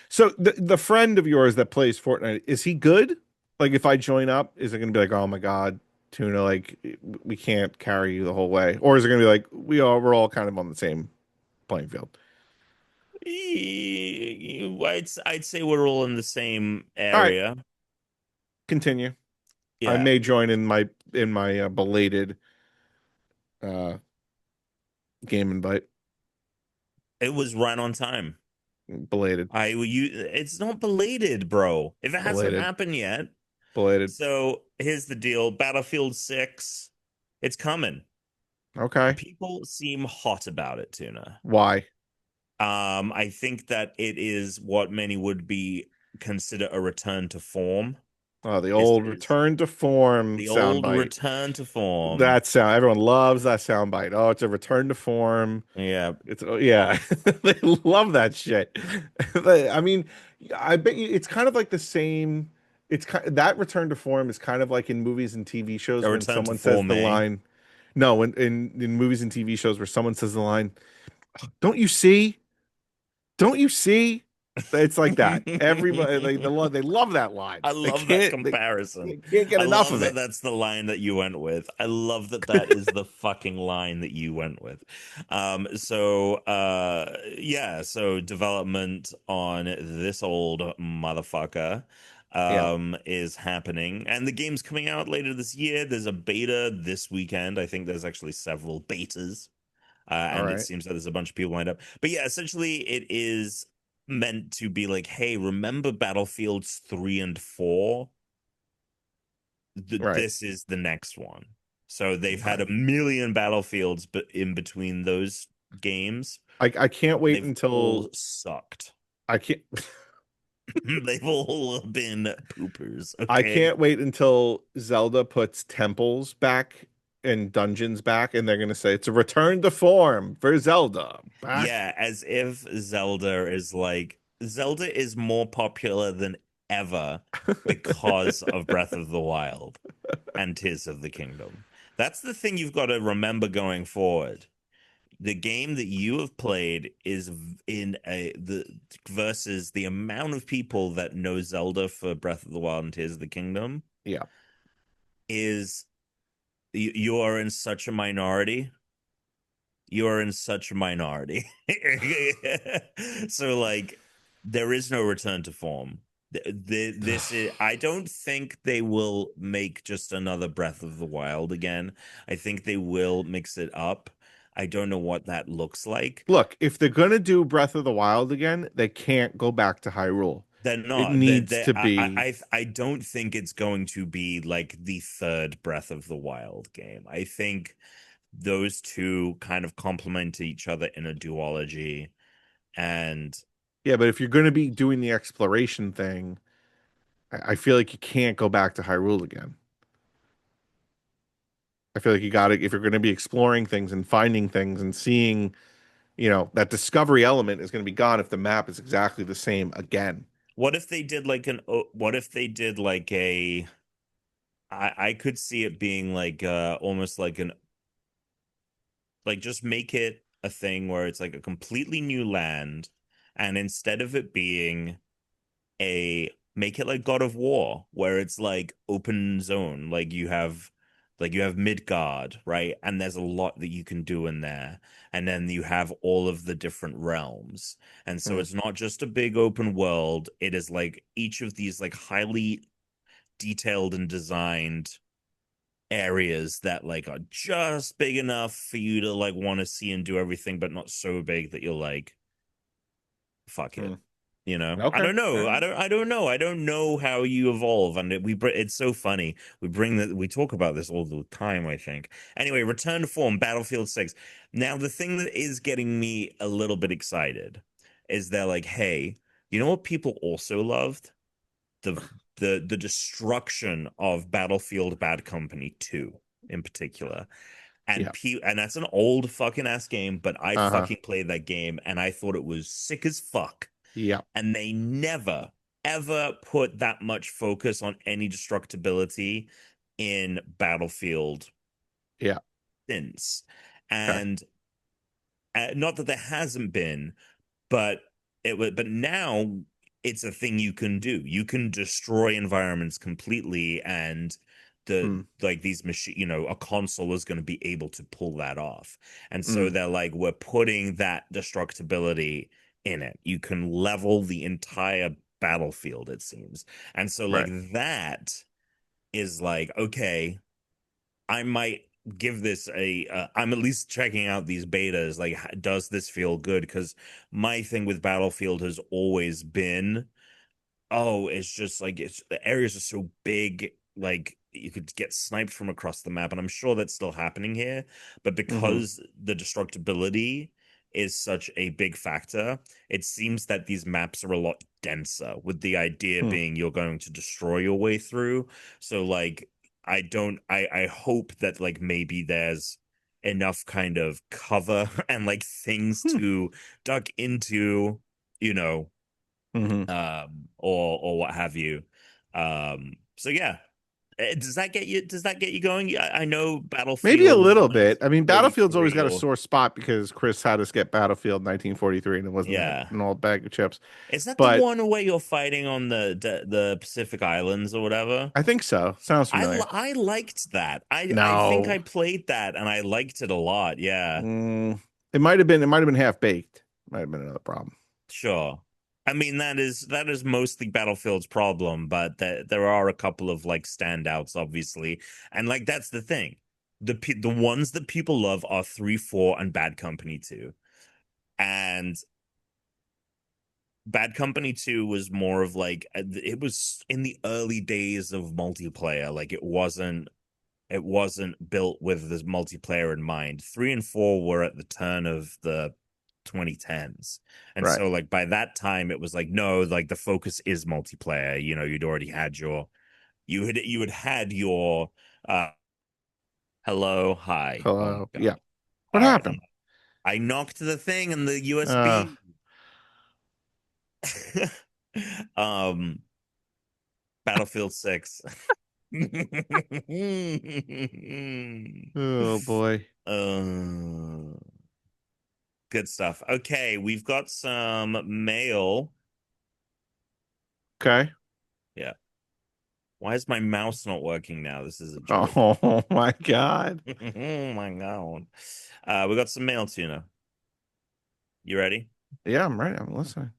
So the friend of yours that plays Fortnite, is he good? Like, if I join up, is it gonna be like, oh my God, Tuna, like we can't carry you the whole way, or is it gonna be like we're all kind of on the same playing field? I'd say we're all in the same All right, area. continue. I Yeah, may join in my belated uh game invite. it was right on time. Belated, It's not belated, bro. If it hasn't belated, happened yet. belated. So here's the deal. Battlefield 6, it's coming. Okay. People seem hot about it, Tuna. Why? I think that it is what many would be consider a return to form. Oh, the This old is return to form the old soundbite. return to form. That sound, everyone loves that soundbite. Oh, it's a return to form. Yeah. It's yeah, they love that shit. I mean, I bet you it's kind of like the same. It's kind that return to form is kind of like in movies and TV shows A when return to someone says form, the eh? line. No, in movies and TV shows where someone says the line, "Don't you see? Don't you see?" It's like that. Everybody they love that line. I They love that can't they, comparison. they can't get I enough love of that it. that's the line that you went with. I love that that is the fucking line that you went with. Yeah, so development on this old motherfucker Yeah. is happening and the game's coming out later this year. There's a beta this weekend. I think there's actually several betas. All And it right. seems that there's a bunch of people lined up. But yeah, essentially, it is meant to be like, hey, remember Battlefields 3 and 4? Right. This is the next one. So they've had Okay. a million Battlefields but in between those games. I can't wait They've until all sucked. I can't. They've all been poopers. I Okay. can't wait until Zelda puts temples back and dungeons back, and they're gonna say it's a return to form for Zelda. Back. Yeah, as if Zelda is more popular than ever because of Breath of the Wild and Tears of the Kingdom. That's the thing you've got to remember going forward. The game that you have played is in the versus the amount of people that know Zelda for Breath of the Wild and Tears of the Kingdom Yeah. is you are in such a minority. You are in such a minority. So like there is no return to form. This is, I don't think they will make just another Breath of the Wild again. I think they will mix it up. I don't know what that looks like. Look, if they're gonna do Breath of the Wild again, they can't go back to Hyrule. They're It not. needs to be. I don't think it's going to be like the third Breath of the Wild game. I think those two kind of complement each other in a duology. And Yeah, but if you're gonna be doing the exploration thing, I feel like you can't go back to Hyrule again. I feel like you got to, if you're going to be exploring things and finding things and seeing, that discovery element is going to be gone if the map is exactly the same again. what if they did like what if they did like a I could see it being like almost like an like just make it a thing where it's like a completely new land, and instead of it being a make it like God of War, where it's like open zone, like you have Midgard, right? And there's a lot that you can do in there. And then you have all of the different realms. And so Mm. it's not just a big open world. It is like each of these like highly detailed and designed areas that like are just big enough for you to like want to see and do everything, but not so big that you're like, fuck it. Mm. You know, I Okay. don't know. All right. I don't know. I don't know how you evolve, and it's so funny. We talk about this all the time. I think. Anyway, return to form, Battlefield 6. Now, the thing that is getting me a little bit excited is they're like, hey, you know what people also loved? The the destruction of Battlefield Bad Company 2 in particular. And Yeah. and that's an old fucking ass game, but I Uh-huh. fucking played that game and I thought it was sick as fuck. Yeah. And they never ever put that much focus on any destructibility in Battlefield Yeah. since. Okay. And not that there hasn't been, but but now it's a thing you can do. You can destroy environments completely, and Hmm. like these machine, a console is going to be able to pull that off. And so Mm. they're like, we're putting that destructibility in it. You can level the entire battlefield, it seems. And so like Right. that is like, okay, I might give this a I'm at least checking out these betas, like does this feel good? Because my thing with Battlefield has always been, oh, it's just like the areas are so big, like you could get sniped from across the map, and I'm sure that's still happening here. But Mm-hmm. because the destructibility is such a big factor, it seems that these maps are a lot denser, with the idea Hmm. being you're going to destroy your way through. So like I hope that like maybe there's enough kind of cover and like things Hmm. to duck into, you know, Mm-hmm. or what have you. So yeah. Does that get you going? Yeah, I know Maybe a Battlefield is little one of bit. those I mean, maybe Battlefield's always three got a or sore spot because Chris had us get Battlefield 1943 and it wasn't yeah. an old bag of chips. Is that the But one where you're fighting on the Pacific Islands or whatever? I think so. Sounds familiar. I liked that. I think I No. played that and I liked it a lot. Yeah. Mm, it might have been half baked. Might have been another problem. Sure. I mean that is mostly Battlefield's problem, but there are a couple of like standouts, obviously, and like that's the thing. The ones that people love are 3, 4, and Bad Company 2, and Bad Company 2 was more of like it was in the early days of multiplayer. Like it wasn't built with this multiplayer in mind. 3 and 4 were at the turn of the 2010s. And Right. so like by that time it was like no, like the focus is multiplayer. You'd already had your you had had your uh hello, hi. Oh my Hello. Yeah. God. What All right. happened? I knocked the thing and the Uh, USB. um Battlefield 6. Oh boy. Uh, good stuff. Okay, we've got some mail. Okay. Yeah. Why is my mouse not working now? This is a joke. Oh my God. Oh my God. We got some mail, Tuna. You ready? Yeah, I'm ready. I'm listening.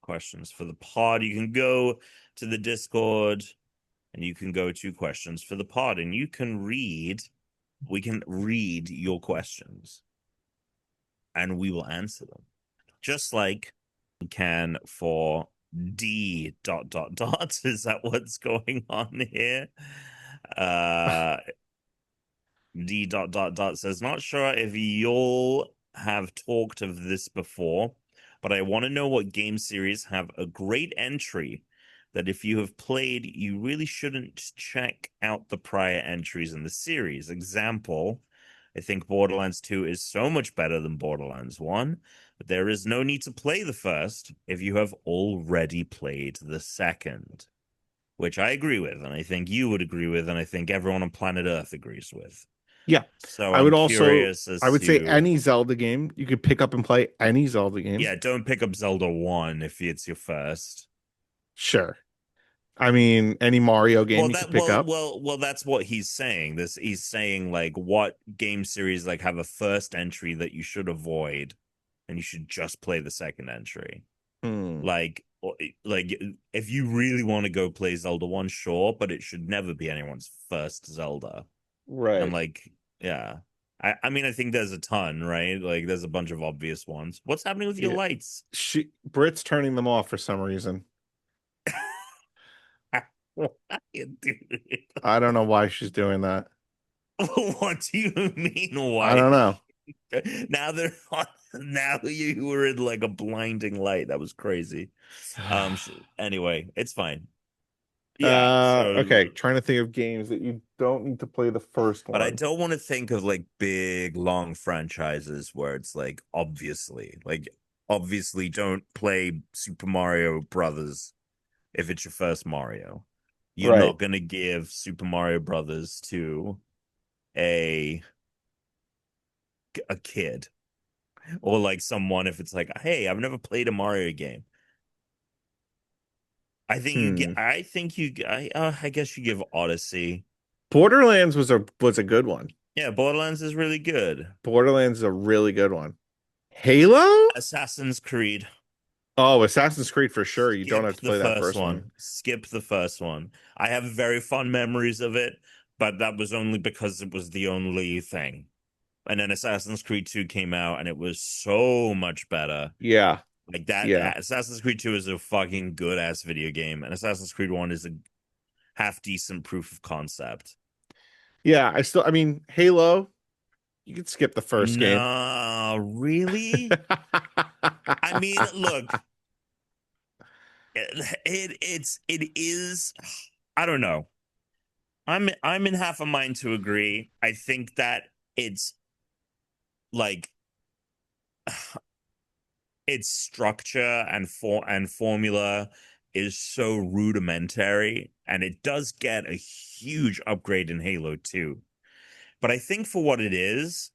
Questions for the pod. You can go to the Discord and you can go to questions for the pod and we can read your questions and we will answer them. Just like we can for D dot dot dot. Is that what's going on here? D dot dot dot says, not sure if you'll have talked of this before, but I want to know what game series have a great entry that if you have played, you really shouldn't check out the prior entries in the series. Example, I think Borderlands 2 is so much better than Borderlands 1, but there is no need to play the first if you have already played the second. Which I agree with, and I think you would agree with, and I think everyone on planet Earth agrees with. Yeah. So I I'm would also, curious as I would say to any Zelda game. You could pick up and play any Zelda game. yeah, don't pick up Zelda 1 if it's your first. Sure. I mean, any Mario game Well, you that could pick up. well, that's what he's saying. He's saying like what game series like have a first entry that you should avoid, and you should just play the second entry. Hmm. Like if you really want to go play Zelda 1, sure, but it should never be anyone's first Zelda. Right. And like, yeah. I mean, I think there's a ton, right? Like, there's a bunch of obvious ones. What's happening with your Yeah. lights? Brit's turning them off for some reason. Dude. I don't know why she's doing that. What do you mean? I Why? don't know. Now they're on. Now you were in like a blinding light. That was crazy. Anyway, it's fine. Yeah. Okay. So, Trying to think of games that you don't need to play the first but I one. don't want to think of like big long franchises where it's like obviously don't play Super Mario Brothers if it's your first Mario. You're Right. not gonna give Super Mario Brothers to a kid or like someone if it's like, hey, I've never played a Mario game. I think you get. Hmm. I think you. I guess you give Odyssey. Borderlands was a good one. Yeah, Borderlands is really good. Borderlands is a really good one. Halo? Assassin's Creed. Oh, Assassin's Creed for sure. You don't Skip have to the play that first first one. one. Skip the first one. I have very fond memories of it, but that was only because it was the only thing. And then Assassin's Creed 2 came out and it was so much better. Yeah. Like that Yeah. Assassin's Creed 2 is a fucking good ass video game, and Assassin's Creed 1 is a half decent proof of concept. Yeah. I mean, Halo, you could skip the first game. No, really? I mean, look, it is. I don't know. I'm in half a mind to agree. I think that it's like its structure and formula is so rudimentary, and it does get a huge upgrade in Halo 2. But I think for what it is,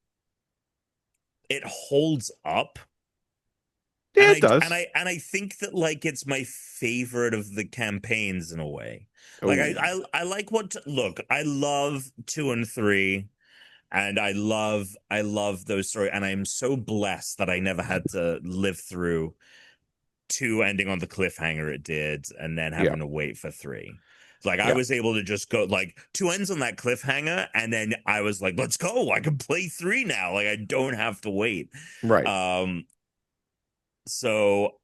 it holds up. Yeah, it does. I think that like it's my favorite of the campaigns in a way. Like Oh, I like look, I love 2 and 3 and I love those stories, and I'm so blessed that I never had to live through 2 ending on the cliffhanger it did and then yeah. having to wait for 3. Like I Yeah. was able to just go like 2 ends on that cliffhanger and then I was like, let's go. I can play 3 now. Like I don't have to wait. Right. So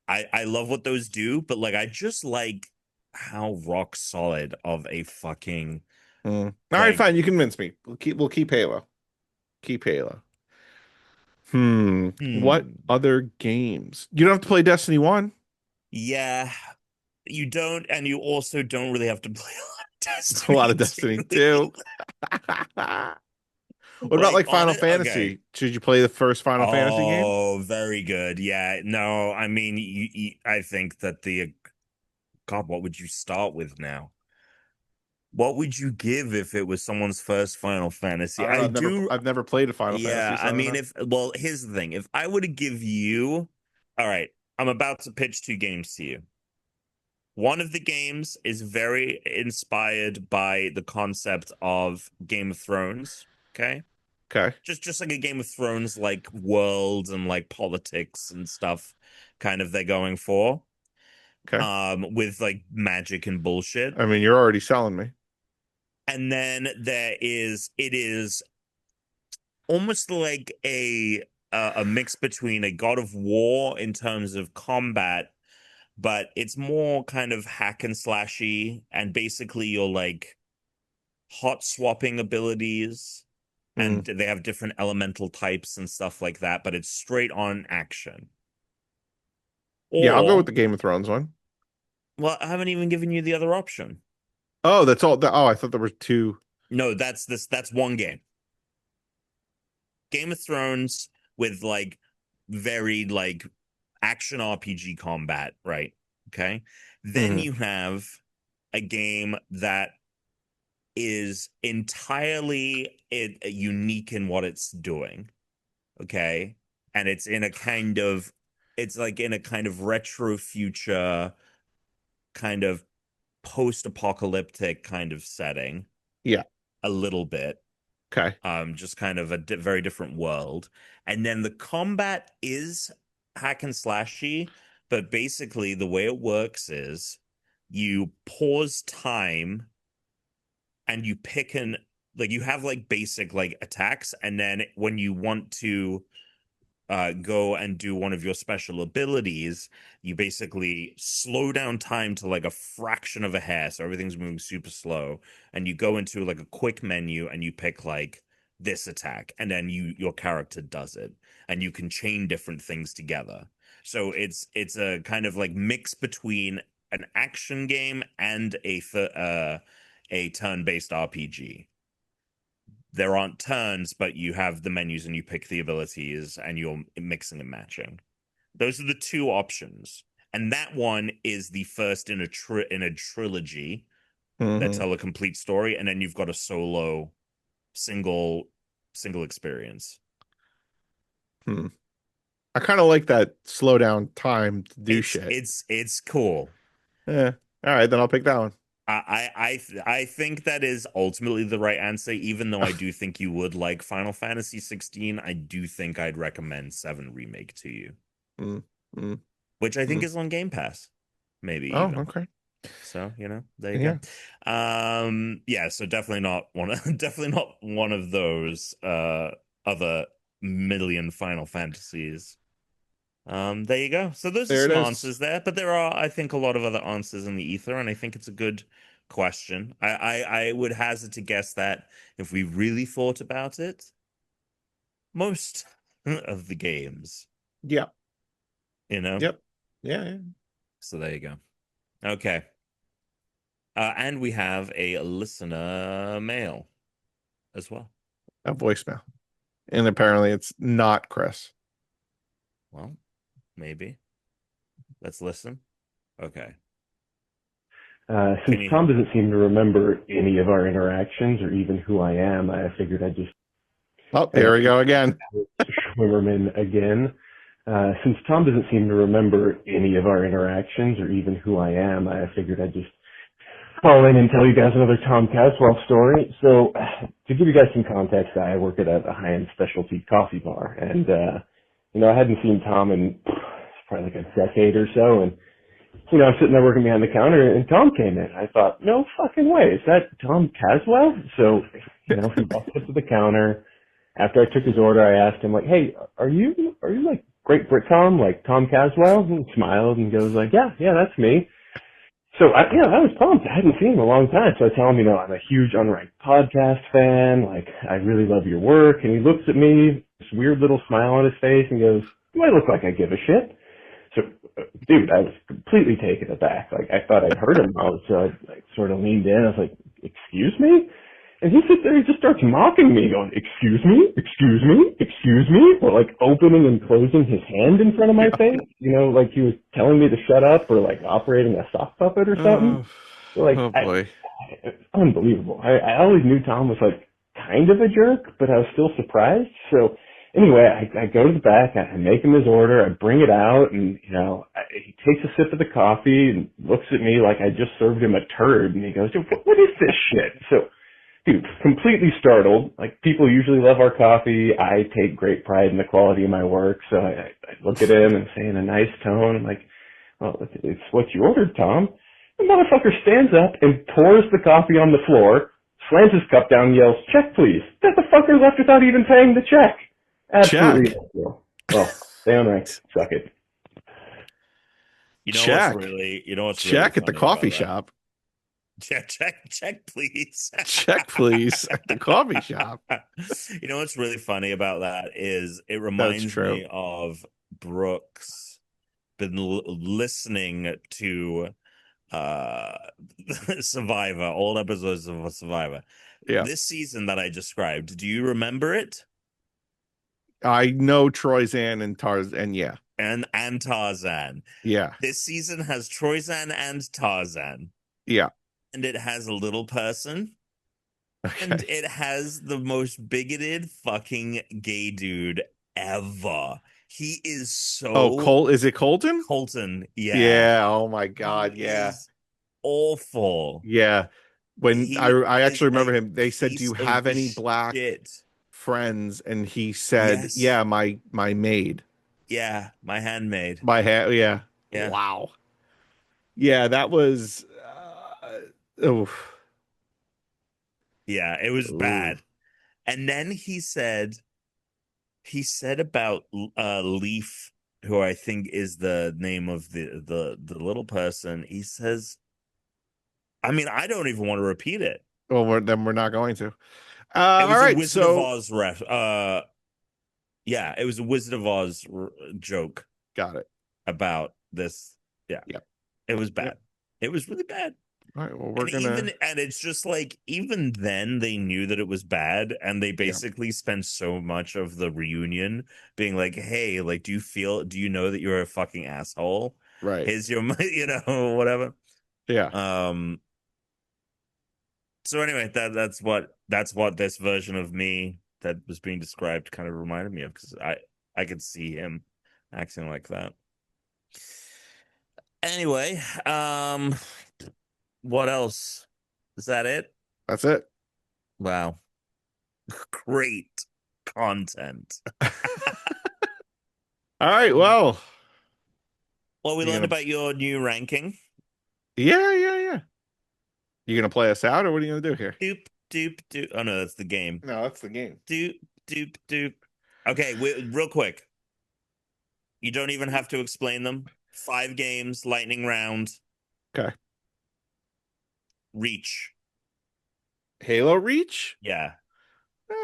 I love what those do, but like I just like how rock solid of a fucking All right, like fine. You convince me. We'll keep Halo. Keep Halo. What other games? You don't have to play Destiny 1. yeah, you don't, and you also don't really have to play a lot of A lot Destiny of Destiny 2. 2. What about like On Final it, okay. Fantasy? Should you play the first Final Fantasy game? Oh, very good. Yeah, no, I mean, I think that God, what would you start with now? What would you give if it was someone's first Final Fantasy? I don't know. I've never played a Final Yeah, Fantasy. So I mean, here's the thing. If I were to give you, all right, I'm about to pitch 2 games to you. One of the games is very inspired by the concept of Game of Thrones. Okay. okay, Just like a Game of Thrones like world and like politics and stuff kind of they're going for. okay. With like magic and bullshit. I mean, you're already selling me. And then it is almost like a mix between a God of War in terms of combat, but it's more kind of hack and slashy, and basically you're like hot swapping abilities, and they have different elemental types and stuff like that, but it's straight on action. Yeah, I'll go with Or, the Game of Thrones one. well, I haven't even given you the other option. Oh, that's all. Oh, I thought there were 2. No, that's one game. Game of Thrones with like very like action RPG combat, right? Okay. Then you have a game that is entirely unique in what it's doing. Okay. And it's in a kind of retro future kind of post-apocalyptic kind of setting. Yeah. A little bit. Okay. Just kind of a very different world. And then the combat is hack and slashy, but basically the way it works is you pause time and you pick you have like basic like attacks, and then when you want to go and do one of your special abilities, you basically slow down time to like a fraction of a hair, so everything's moving super slow, and you go into like a quick menu and you pick like this attack, and then your character does it, and you can chain different things together. So it's a kind of like mix between an action game and a turn-based RPG. There aren't turns, but you have the menus and you pick the abilities and you're mixing and matching. Those are the 2 options. And that one is the first in a trilogy that tell a complete story, and then you've got a solo single experience. I kind of like that slow down time to do shit. It's cool. Yeah. All right, then I'll pick that one. I think that is ultimately the right answer, even though I do think you would like Final Fantasy 16. I do think I'd recommend 7 Remake to you. Which I think is on Game Pass. Maybe even. Okay. So, there you go. Yeah, so definitely not one of those other million Final Fantasies. There you go. So those are some answers there, but there are, I think, a lot of other answers in the ether, and I think it's a good question. I would hazard to guess that if we really thought about it, most of the games. Yeah. Yep. Yeah. So there you go. Okay. And we have a listener mail as well. A voicemail. And apparently it's not Chris. Well, maybe. Let's listen. Okay. Since Tom doesn't seem to remember any of our interactions or even who I am, I figured I'd just... Oh, there we go again. Schwimmerman again. Since Tom doesn't seem to remember any of our interactions or even who I am, I figured I'd just call in and tell you guys another Tom Caswell story. So, to give you guys some context, I work at a high-end specialty coffee bar, and I hadn't seen Tom in probably like a decade or so, and I'm sitting there working behind the counter, and Tom came in. I thought, no fucking way, is that Tom Caswell? So, he walked up to the counter. After I took his order, I asked him, like, hey, are you like Great Brit Tom, like Tom Caswell? And he smiled and goes like, yeah, that's me. So, I was pumped. I hadn't seen him in a long time. So I tell him, I'm a huge Unranked podcast fan. Like, I really love your work. And he looks at me, this weird little smile on his face, and goes, do I look like I give a shit? So, dude, I was completely taken aback. Like, I thought I'd heard him out. So I sort of leaned in. I was like, excuse me? And he sits there and just starts mocking me, going, excuse me, excuse me, excuse me, or like opening and closing his hand in front of my face, like he was telling me to shut up or like operating a sock puppet or something. So, like, oh boy. It's unbelievable. I always knew Tom was like kind of a jerk, but I was still surprised. So anyway, I go to the back, I make him his order, I bring it out, and he takes a sip of the coffee and looks at me like I just served him a turd, and he goes, "What is this shit?" So, dude, completely startled. Like, people usually love our coffee. I take great pride in the quality of my work, so I look at him and say in a nice tone, I'm like, "Well, it's what you ordered, Tom." The motherfucker stands up and pours the coffee on the floor, slams his cup down, and yells, "Check, please." That the fucker left without even paying the check. Absolutely. Check. Well, stay on rank. Suck it. You know Check. what's really Check at the funny coffee about that? shop. Check, please. Check, please, at the coffee shop. You know what's really funny about that is it That's reminds true. me of Brooks been listening to Survivor, old episodes of Survivor. Yeah. This season that I described, do you remember it? I know Troyzan and Tarzan. Yeah. And Tarzan. Yeah. This season has Troyzan and Tarzan. Yeah. And it has a little person. Okay. And it has the most bigoted fucking gay dude ever. He is so Is it Colton? Colton. Yeah. Yeah. Oh my God. He Yeah. is awful. Yeah. When He I is actually remember like him, they said, "Do you piece of have any black shit." friends?" And he said, Yes. "Yeah, my maid, Yeah, my handmaid. my yeah." Yeah. Wow. Yeah, that was. Oh. Yeah, it was bad. And then he said about Leaf, who I think is the name of the little person. He says, I mean, I don't even want to repeat it. Well, then we're not going to. It All was right, a Wizard of Oz ref. Yeah, it was a Wizard of Oz joke got it. about this. Yeah. Yep. It was bad. Yep. It was really bad. All right, well, And it's just like, even then they knew that it was bad, and they basically spent so much of the reunion being like, "Hey, like, do you know that you're a fucking asshole? right. Here's your whatever." Yeah. So anyway, that's what this version of me that was being described kind of reminded me of, because I could see him acting like that. Anyway, what else? Is that it? That's it. Wow. Great content. All right. Well, We You learned know- about your new ranking. yeah. You gonna play us out, or what are you gonna do here? Doop, doop, doop. Oh, no, that's the game. No, that's the game. Doop, doop, doop. Okay, real quick. You don't even have to explain them. 5 games, lightning round. Okay. Reach. Halo Reach, Yeah.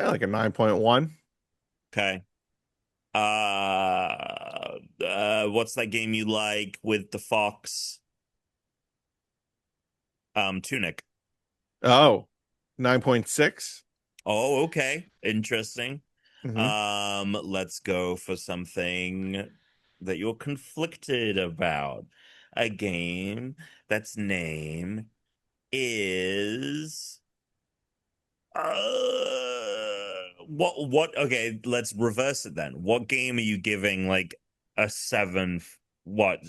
like a 9.1. Okay. What's that game you like with the fox? Tunic. Oh, 9.6. Oh, okay. Interesting. Mhm. Let's go for something that you're conflicted about. A game that's name is what okay, let's reverse it then. What game are you giving like a 7? What?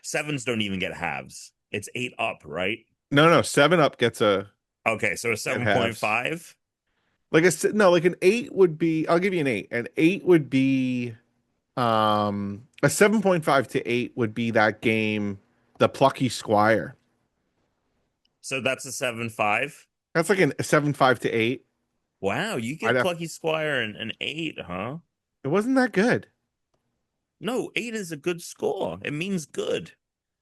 Sevens don't even get halves. It's 8 up, right? No, 7 Up gets a Okay, so a 7.5. like an 8 would be. I'll give you an 8. An 8 would be a 7.5 to 8 would be that game, The Plucky Squire. So that's a 7.5. That's like a 7.5 to 8. Wow, you I'd give have- Plucky Squire an 8, huh? It wasn't that good. No, 8 is a good score. It means good.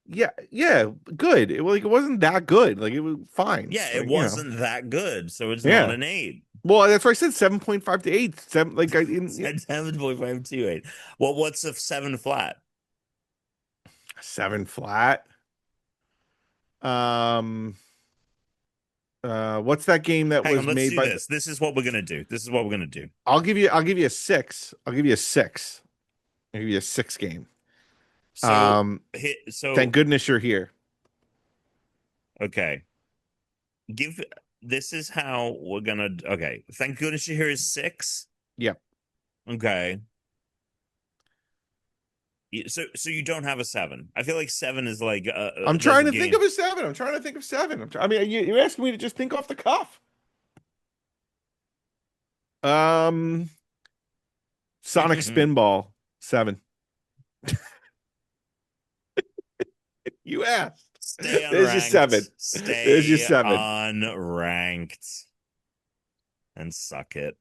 Yeah, good. It wasn't that good. Like, it was fine. Yeah, Like, it wasn't that good, so it's Yeah. not an 8. Well, that's why I said 7.5 to 8. Like I didn't. Said 7.528. What's a 7 flat? 7 flat. What's that game that Hang was on, let's made do by? this. This is what we're gonna do. This is what we're gonna do. I'll give you a 6. I'll give you a 6. I'll give you a 6 game. So, Thank goodness you're here. Okay. give. This is how we're gonna. Okay, thank goodness you're here is 6. Yep. Okay. So you don't have a 7. I feel like 7 is like. I'm trying to think of a 7. I'm trying to think of 7. I mean, you're asking me to just think off the cuff. Sonic Spinball 7. You asked. Stay unranked. There's your 7. Stay There's your 7. unranked. And suck it.